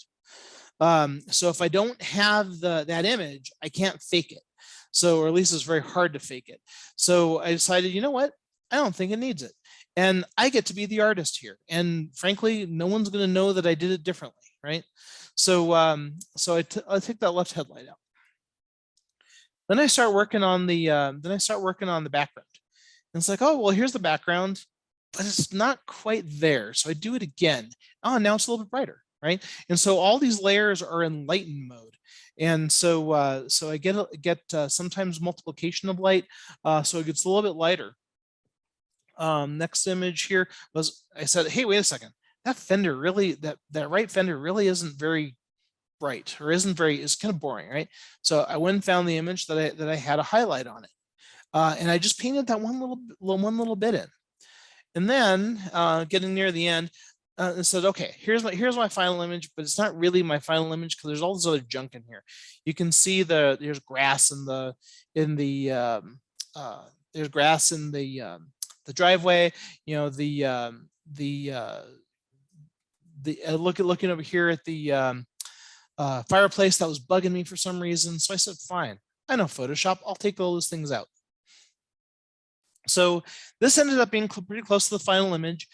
So if I don't have that image, I can't fake it. So, or at least it's very hard to fake it. So I decided, you know what? I don't think it needs it. And I get to be the artist here. And frankly, no one's going to know that I did it differently, right? So, I take that left headlight out. Then I start working on the background. And it's like, oh, well, here's the background, but it's not quite there. So I do it again. Oh, now it's a little bit brighter, right? And so all these layers are in lighten mode. And so I get sometimes multiplication of light, so it gets a little bit lighter. Next image here was, I said, hey, wait a second, that fender really, that right fender really isn't very bright, or it's kind of boring, right? So I went and found the image that I had a highlight on it, and I just painted that one little bit in. And then getting near the end, and said, okay, here's my final image, but it's not really my final image because there's all this other junk in here. You can see there's grass there's grass in the driveway. Looking over here at the fireplace that was bugging me for some reason. So I said, fine, I know Photoshop, I'll take all those things out. So this ended up being pretty close to the final image.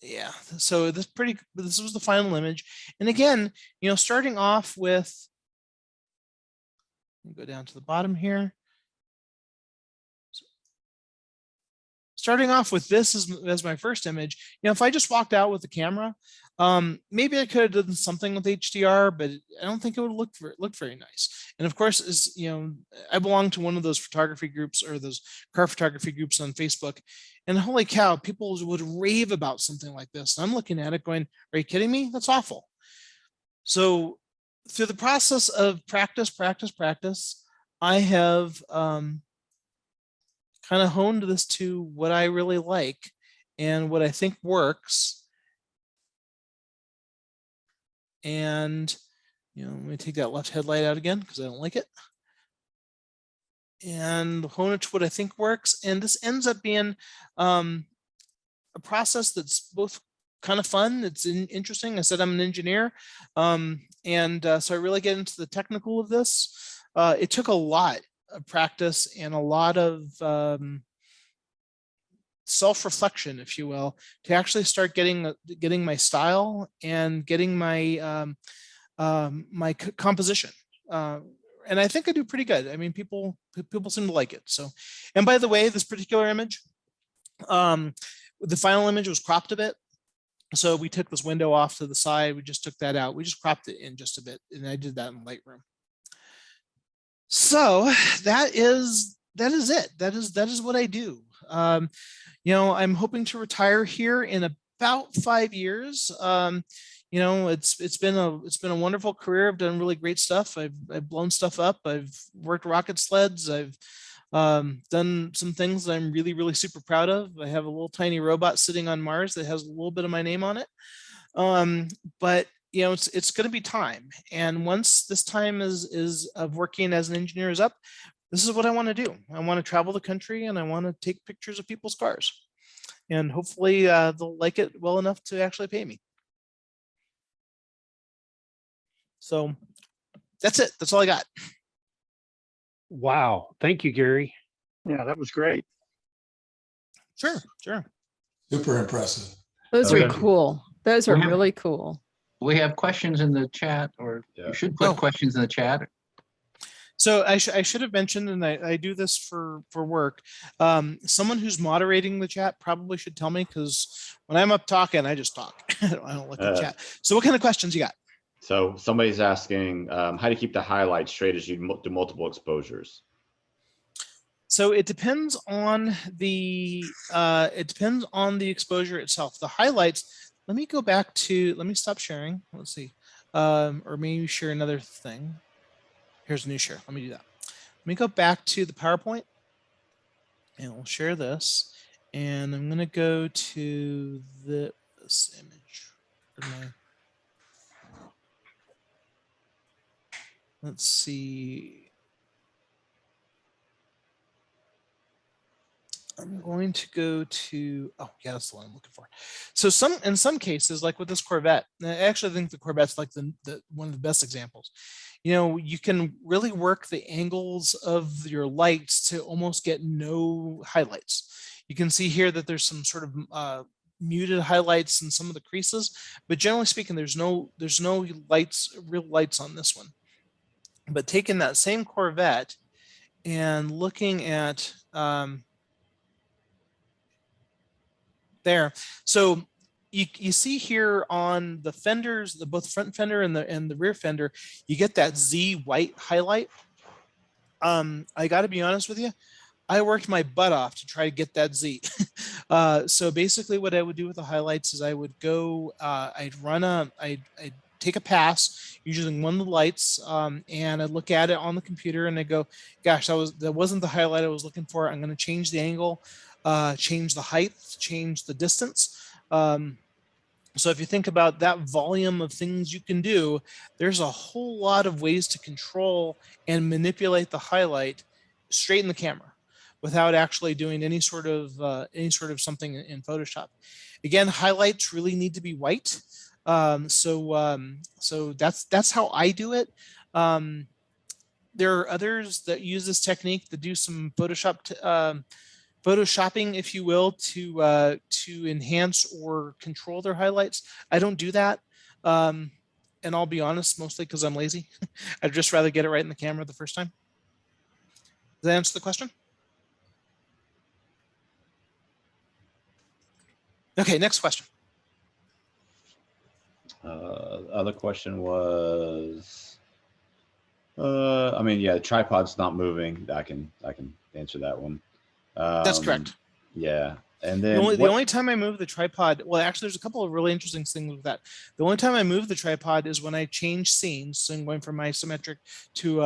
Yeah, so this was the final image. And again, starting off with, go down to the bottom here. Starting off with this as my first image, if I just walked out with the camera, maybe I could have done something with HDR, but I don't think it would look very nice. And of course, I belong to one of those photography groups, or those car photography groups on Facebook, and holy cow, people would rave about something like this. And I'm looking at it going, are you kidding me? That's awful. So through the process of practice, I have kind of honed this to what I really like and what I think works. And let me take that left headlight out again because I don't like it. And hone it to what I think works. And this ends up being a process that's both kind of fun. It's interesting. I said I'm an engineer, so I really get into the technical of this. It took a lot of practice and a lot of self-reflection, if you will, to actually start getting my style and getting my my composition. And I think I do pretty good. I mean, people seem to like it. So, and by the way, this particular image, the final image was cropped a bit. So we took this window off to the side. We just took that out. We just cropped it in just a bit. And I did that in Lightroom. So that is it. That is what I do. You know, I'm hoping to retire here in about 5 years. You know, it's been a wonderful career. I've done really great stuff. I've blown stuff up. I've worked rocket sleds. I've done some things that I'm really super proud of. I have a little tiny robot sitting on Mars that has a little bit of my name on it. But you know, it's going to be time. And once this time is of working as an engineer is up, this is what I want to do. I want to travel the country and I want to take pictures of people's cars. And hopefully they'll like it well enough to actually pay me. So that's it. That's all I got. Wow. Thank you, Gary. Yeah, that was great. Sure. Super impressive. Those Okay. are cool. Those are We have- really cool. We have questions in the chat, or Yeah. you should put Oh. questions in the chat. So I should have mentioned, and I do this for work. Someone who's moderating the chat probably should tell me, because when I'm up talking, I just talk. I don't look at the chat. So what kind of questions you got? So somebody's asking how to keep the highlights straight as you do multiple exposures. So it depends on the exposure itself. The highlights. Let me stop sharing. Let's see, or maybe share another thing. Here's a new share. Let me do that. Let me go back to the PowerPoint, and we'll share this. And I'm going to go to this image. Let's see. I'm going to go to, oh yeah, that's the one I'm looking for. So in some cases, like with this Corvette, I actually think the Corvette's like the one of the best examples. You know, you can really work the angles of your lights to almost get no highlights. You can see here that there's some sort of muted highlights in some of the creases, but generally speaking, there's no real lights on this one. But taking that same Corvette and looking at there, so you see here on the fenders, both front fender and the rear fender, you get that Z white highlight. I got to be honest with you, I worked my butt off to try to get that Z. So basically, what I would do with the highlights is I would go, I'd take a pass using one of the lights, and I'd look at it on the computer and I go, gosh, that wasn't the highlight I was looking for. I'm going to change the angle, change the height, change the distance. So if you think about that volume of things you can do, there's a whole lot of ways to control and manipulate the highlight straight in the camera without actually doing any sort of something in Photoshop. Again, highlights really need to be white. So that's how I do it. There are others that use this technique that do some Photoshopping, if you will, to enhance or control their highlights. I don't do that, and I'll be honest, mostly because I'm lazy. I'd just rather get it right in the camera the first time. Does that answer the question? Okay, next question. Other question was, I mean, yeah, the tripod's not moving. I can answer that one. That's correct. Yeah, and then the only time I move the tripod, well, actually, there's a couple of really interesting things with that. The only time I move the tripod is when I change scenes, so I'm going from isometric to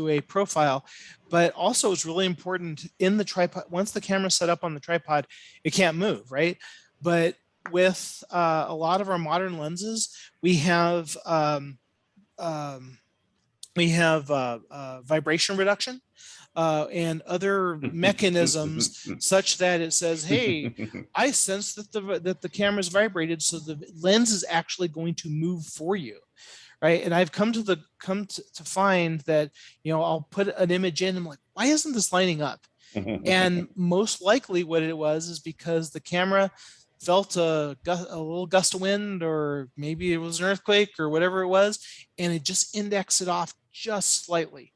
a profile. But also, it's really important in the tripod. Once the camera's set up on the tripod, it can't move, right? But with a lot of our modern lenses, we have vibration reduction. and other mechanisms such that it says, hey, I sense that the camera's vibrated, so the lens is actually going to move for you. Right. And I've come to find that, I'll put an image in and I'm like, why isn't this lining up? And most likely what it was is because the camera felt a little gust of wind, or maybe it was an earthquake or whatever it was, and it just indexed it off just slightly.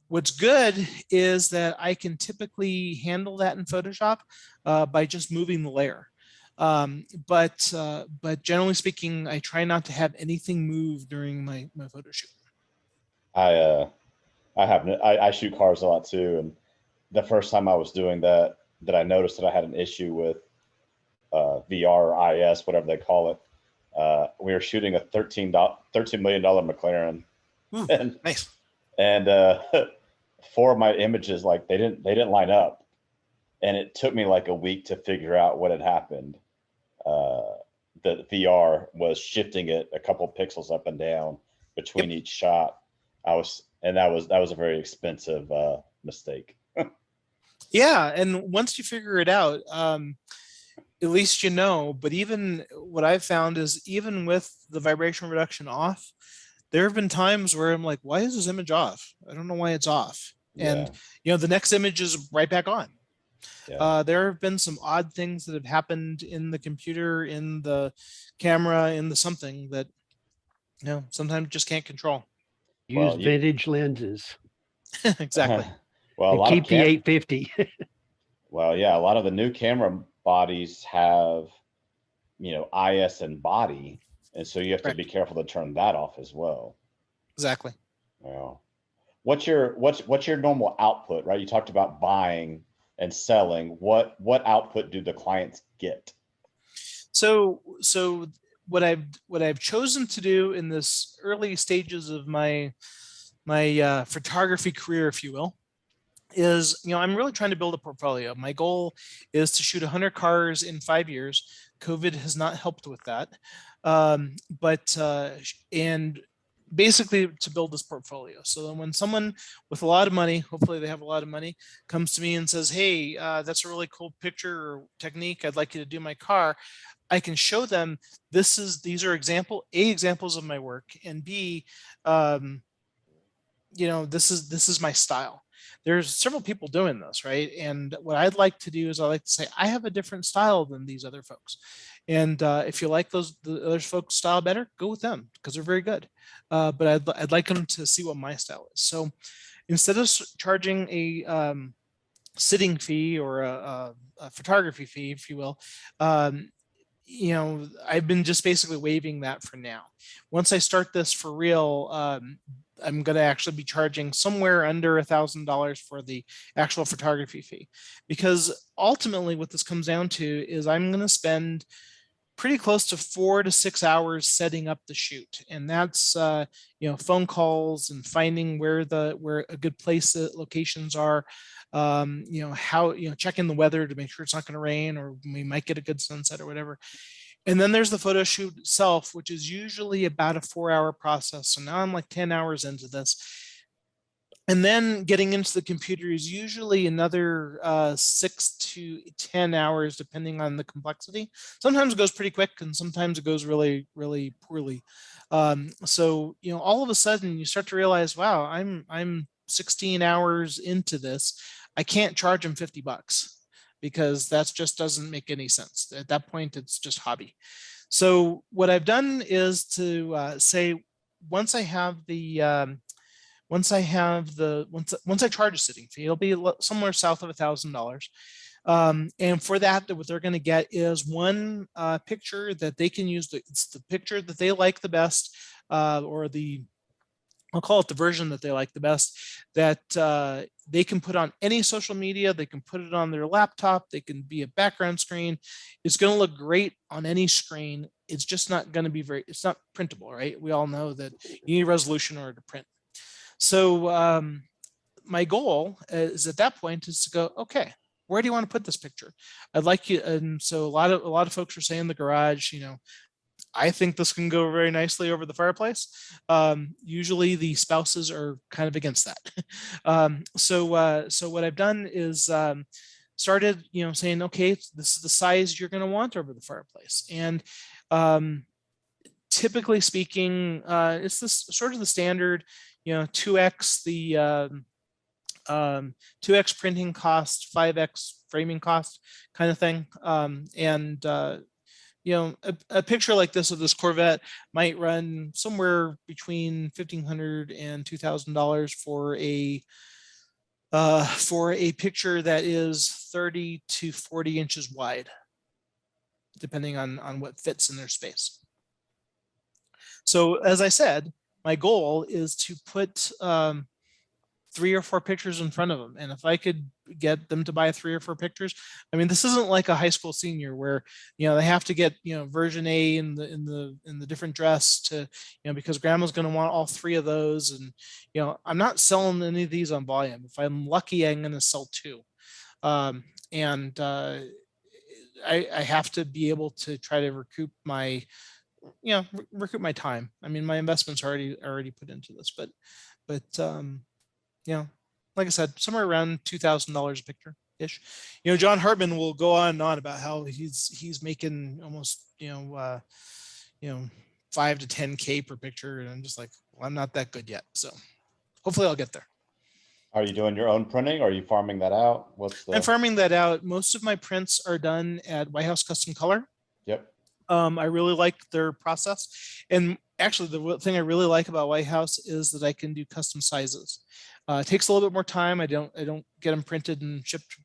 What's good is that I can typically handle that in Photoshop by just moving the layer. But generally speaking, I try not to have anything move during my photo shoot. I shoot cars a lot too, and the first time I was doing that I noticed that I had an issue with VR or IS, whatever they call it. We were shooting a $13 million McLaren. Ooh, and nice. And 4 of my images, like they didn't line up, and it took me like a week to figure out what had happened. The VR was shifting it a couple pixels up and down between each shot. That was a very expensive mistake. Yeah, and once you figure it out, at least but even what I've found is, even with the vibration reduction off, there have been times where I'm like, why is this image off? I don't know why it's off. And the next image is right back on. Yeah. There have been some odd things that have happened in the computer, in the camera, in the something that sometimes just can't control. Use vintage lenses. Exactly. Well, and keep the 850. Well, yeah, a lot of the new camera bodies have, IS and body, and so you have to be careful to turn that off as well. Exactly. Well, what's your normal output, right? You talked about buying and selling. What output do the clients get? So what I've chosen to do in this early stages of my photography career, if you will, is I'm really trying to build a portfolio. My goal is to shoot 100 cars in 5 years. COVID has not helped with that, and basically to build this portfolio. So then when someone with a lot of money, hopefully they have a lot of money, comes to me and says, hey, that's a really cool picture or technique, I'd like you to do my car, I can show them these are examples of my work, and B, this is my style. There's several people doing this, right? And what I'd like to do is I like to say, I have a different style than these other folks. And if you like the other folks' style better, go with them because they're very good. But I'd like them to see what my style is. So instead of charging a sitting fee or a photography fee, if you will, I've been just basically waiving that for now. Once I start this for real, I'm going to actually be charging somewhere under $1,000 for the actual photography fee, because ultimately what this comes down to is I'm going to spend pretty close to 4 to 6 hours setting up the shoot, and that's phone calls and finding where a good place locations are, checking the weather to make sure it's not going to rain, or we might get a good sunset or whatever. And then there's the photo shoot itself, which is usually about a 4-hour process. So now I'm like 10 hours into this. And then getting into the computer is usually another 6 to 10 hours, depending on the complexity. Sometimes it goes pretty quick, and sometimes it goes really, really poorly. So all of a sudden you start to realize, wow, I'm 16 hours into this. I can't charge them $50 because that just doesn't make any sense. At that point, it's just hobby. So what I've done is to say, once I charge a sitting fee, it'll be somewhere south of $1,000. And for that, what they're going to get is one picture that they can use. It's the picture that they like the best, or I'll call it the version that they like the best, that they can put on any social media. They can put it on their laptop. They can be a background screen. It's going to look great on any screen. It's just not going to be it's not printable, right? We all know that you need resolution in order to print. So my goal is at that point is to go, okay, where do you want to put this picture? I'd like you. And so a lot of folks are saying the garage, I think this can go very nicely over the fireplace. Usually the spouses are kind of against that. So what I've done is started, saying, okay, this is the size you're going to want over the fireplace. And typically speaking, it's this sort of the standard, 2x the 2x printing cost, 5x framing cost kind of thing. A picture like this of this Corvette might run somewhere between $1,500 and $2,000 for a picture that is 30 to 40 inches wide, depending on what fits in their space. So as I said, my goal is to put 3 or 4 pictures in front of them. And if I could get them to buy 3 or 4 pictures, I mean, this isn't like a high school senior where, they have to get, version A in the different dress to, because grandma's going to want all 3 of those. And, I'm not selling any of these on volume. If I'm lucky, I'm going to sell 2. I have to be able to try to recoup my, time. I mean, my investments are already put into this, but like I said, somewhere around $2,000 a picture ish. John Hartman will go on and on about how he's making almost 5 to 10K per picture, and I'm just like, well, I'm not that good yet. So hopefully I'll get there. Are you doing your own printing? Or are you farming that out? I'm farming that out. Most of my prints are done at White House Custom Color. Yep. I really like their process. And actually, the thing I really like about White House is that I can do custom sizes. It takes a little bit more time. I don't get them printed and shipped,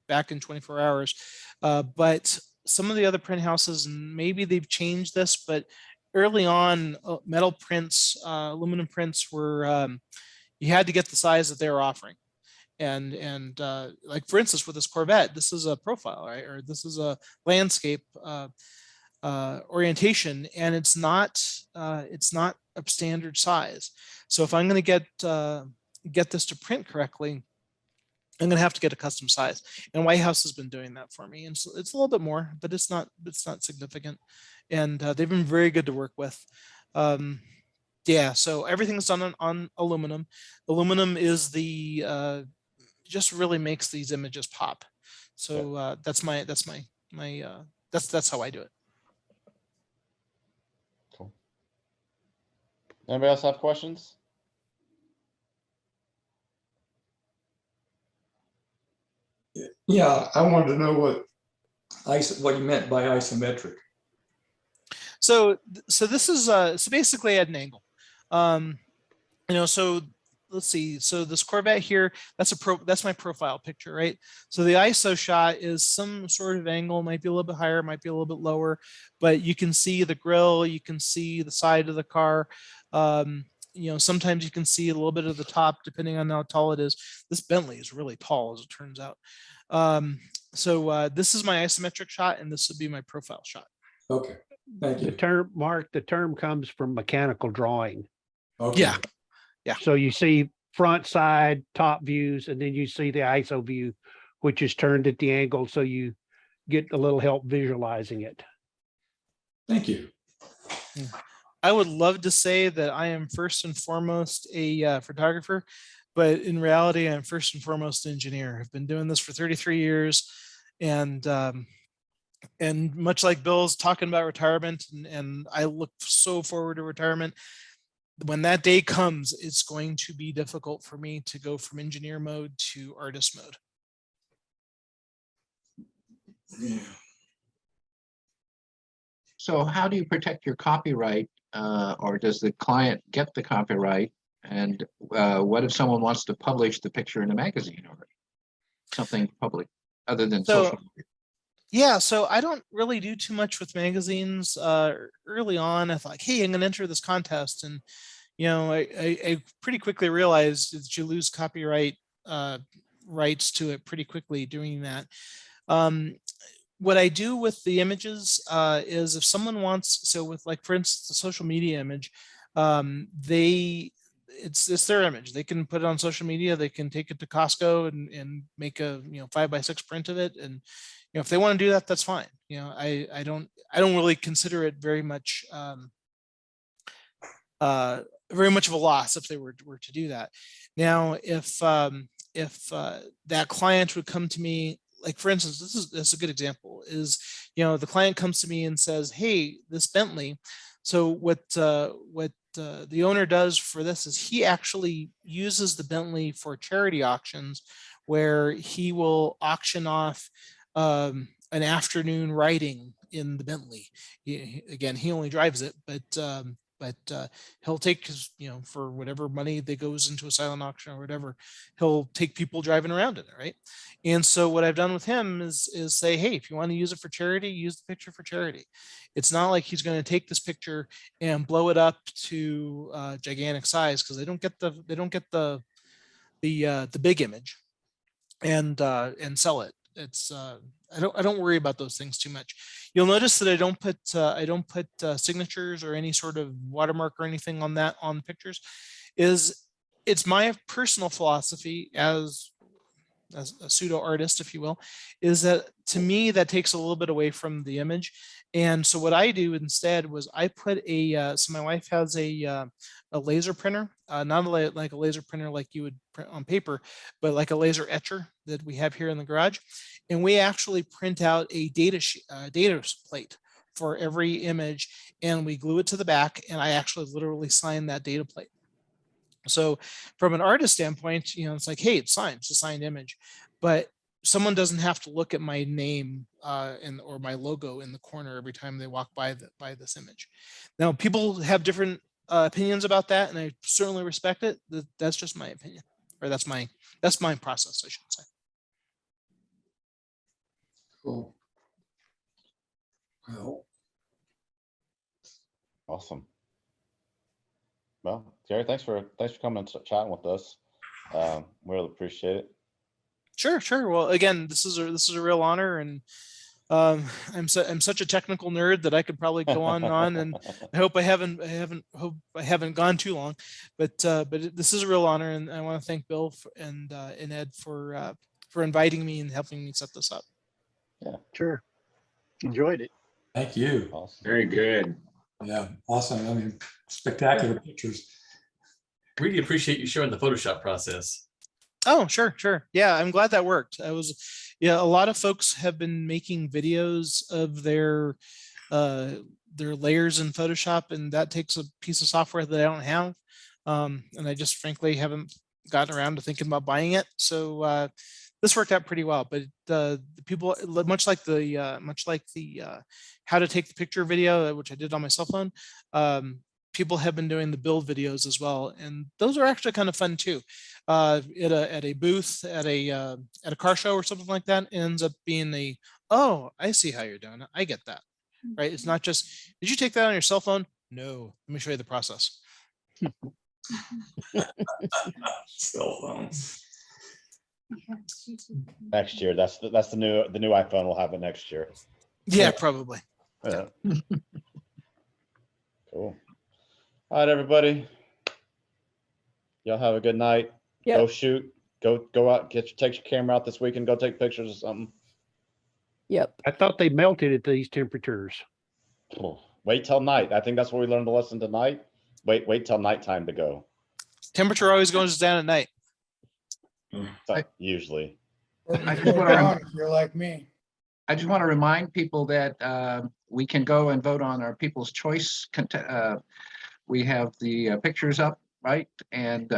back in 24 hours. But some of the other print houses, and maybe they've changed this, but early on, metal prints, aluminum prints were, you had to get the size that they were offering. And like, for instance, with this Corvette, this is a profile, right? Or this is a landscape orientation, and it's not a standard size. So if I'm going to get this to print correctly, I'm going to have to get a custom size. And White House has been doing that for me, and so it's a little bit more, but it's not significant. And they've been very good to work with. Yeah, so everything's done on aluminum. Aluminum is the just really makes these images pop. So that's how I do it. Cool. Anybody else have questions? Yeah, I wanted to know what you meant by isometric. So this is so basically at an angle. So let's see. So this Corvette here, that's my profile picture, right? So the ISO shot is some sort of angle, might be a little bit higher, might be a little bit lower, but you can see the grille, you can see the side of the car. Sometimes you can see a little bit of the top, depending on how tall it is. This Bentley is really tall, as it turns out. So this is my isometric shot, and this would be my profile shot. Okay, thank you. The term comes from mechanical drawing. Okay. Yeah. So you see front, side, top views, and then you see the ISO view, which is turned at the angle, so you get a little help visualizing it. Thank you. I would love to say that I am first and foremost a photographer, but in reality, I'm first and foremost an engineer. I've been doing this for 33 years, and much like Bill's talking about retirement, and I look so forward to retirement. When that day comes, it's going to be difficult for me to go from engineer mode to artist mode. Yeah. So how do you protect your copyright, or does the client get the copyright? And what if someone wants to publish the picture in a magazine or something public other than social media? Yeah, so I don't really do too much with magazines. Early on, I thought, hey, I'm going to enter this contest. And, I pretty quickly realized that you lose copyright rights to it pretty quickly doing that. What I do with the images is if someone wants, so with, like, for instance, the social media image, it's their image. They can put it on social media. They can take it to Costco and make a 5x6 print of it, and if they want to do that, that's fine. I don't really consider it very much of a loss if they were to do that. Now, if that client would come to me, like for instance, this is a good example, is the client comes to me and says, hey, this Bentley, so what the owner does for this is he actually uses the Bentley for charity auctions, where he will auction off an afternoon riding in the Bentley. Again, he only drives it, but he'll take his, for whatever money that goes into a silent auction or whatever, he'll take people driving around in it, right? And so what I've done with him is say, hey, if you want to use it for charity, use the picture for charity. It's not like he's going to take this picture and blow it up to gigantic size, because they don't get the big image and sell it. It's I don't worry about those things too much. You'll notice that I don't put signatures or any sort of watermark or anything on the pictures. It's my personal philosophy as a pseudo artist, if you will, is that to me that takes a little bit away from the image. And so what I do instead was I put so my wife has a laser printer, not like a laser printer like you would print on paper, but like a laser etcher that we have here in the garage. And we actually print out a data plate for every image, and we glue it to the back, and I actually literally sign that data plate. So from an artist standpoint, it's like, hey, it's signed, it's a signed image, but someone doesn't have to look at my name or my logo in the corner every time they walk by this image. Now, people have different opinions about that, and I certainly respect it. That's just my opinion, or that's my process, I should say. Cool. Well, Awesome. Well, Gary, thanks for coming and chatting with us. We really appreciate it. Sure. Well, again, this is a real honor, and I'm such a technical nerd that I could probably go on and on, and I hope I haven't gone too long, but this is a real honor, and I want to thank Bill and Ed for inviting me and helping me set this up. Yeah, Sure. Enjoyed it. thank you. awesome. Very good. Yeah, awesome. I mean, spectacular pictures. Really appreciate you showing the Photoshop process. Oh, sure. Yeah, I'm glad that worked. A lot of folks have been making videos of their layers in Photoshop, and that takes a piece of software that I don't have. And I just frankly haven't gotten around to thinking about buying it. So this worked out pretty well, but the people, much like the how to take the picture video, which I did on my cell phone, people have been doing the build videos as well, and those are actually kind of fun too. At a booth at a car show or something like that, it ends up being oh, I see how you're doing it. I get that, right? It's not just, did you take that on your cell phone? No, let me show you the process. Cell phones. Next year, that's the new iPhone. We'll have it next year. Yeah, probably. Yeah. Cool. All right, everybody. Y'all have a good night. Yep. Go shoot. Go out. Take your camera out this weekend. Go take pictures of something. Yep. I thought they melted at these temperatures. Wait till night. I think that's what we learned the lesson tonight. Wait till nighttime to go. Temperature always goes down at night. Usually. I just wanna If you're like me. I just want to remind people that we can go and vote on our People's Choice. We have the pictures up, right? And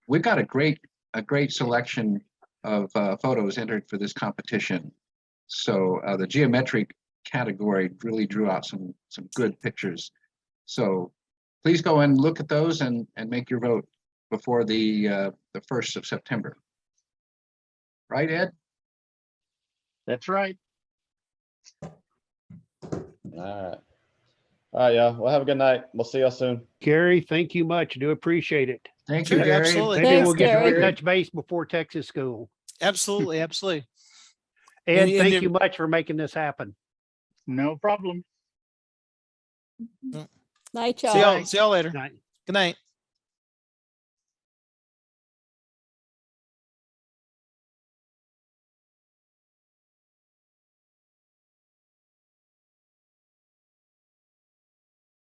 we've got a great selection of photos entered for this competition. So the geometric category really drew out some good pictures. So please go and look at those and make your vote before the 1st of September. Right, Ed? That's right. All right, y'all. Well, have a good night. We'll see y'all soon. Gary, thank you much. Do appreciate it. Thank you, Sure, Gary. absolutely. Maybe Thanks, we'll get to Gary. touch base before Texas school. Absolutely. And And thank you- you much for making this happen. No problem. Night, See y'all. y'all later. Night. Good night.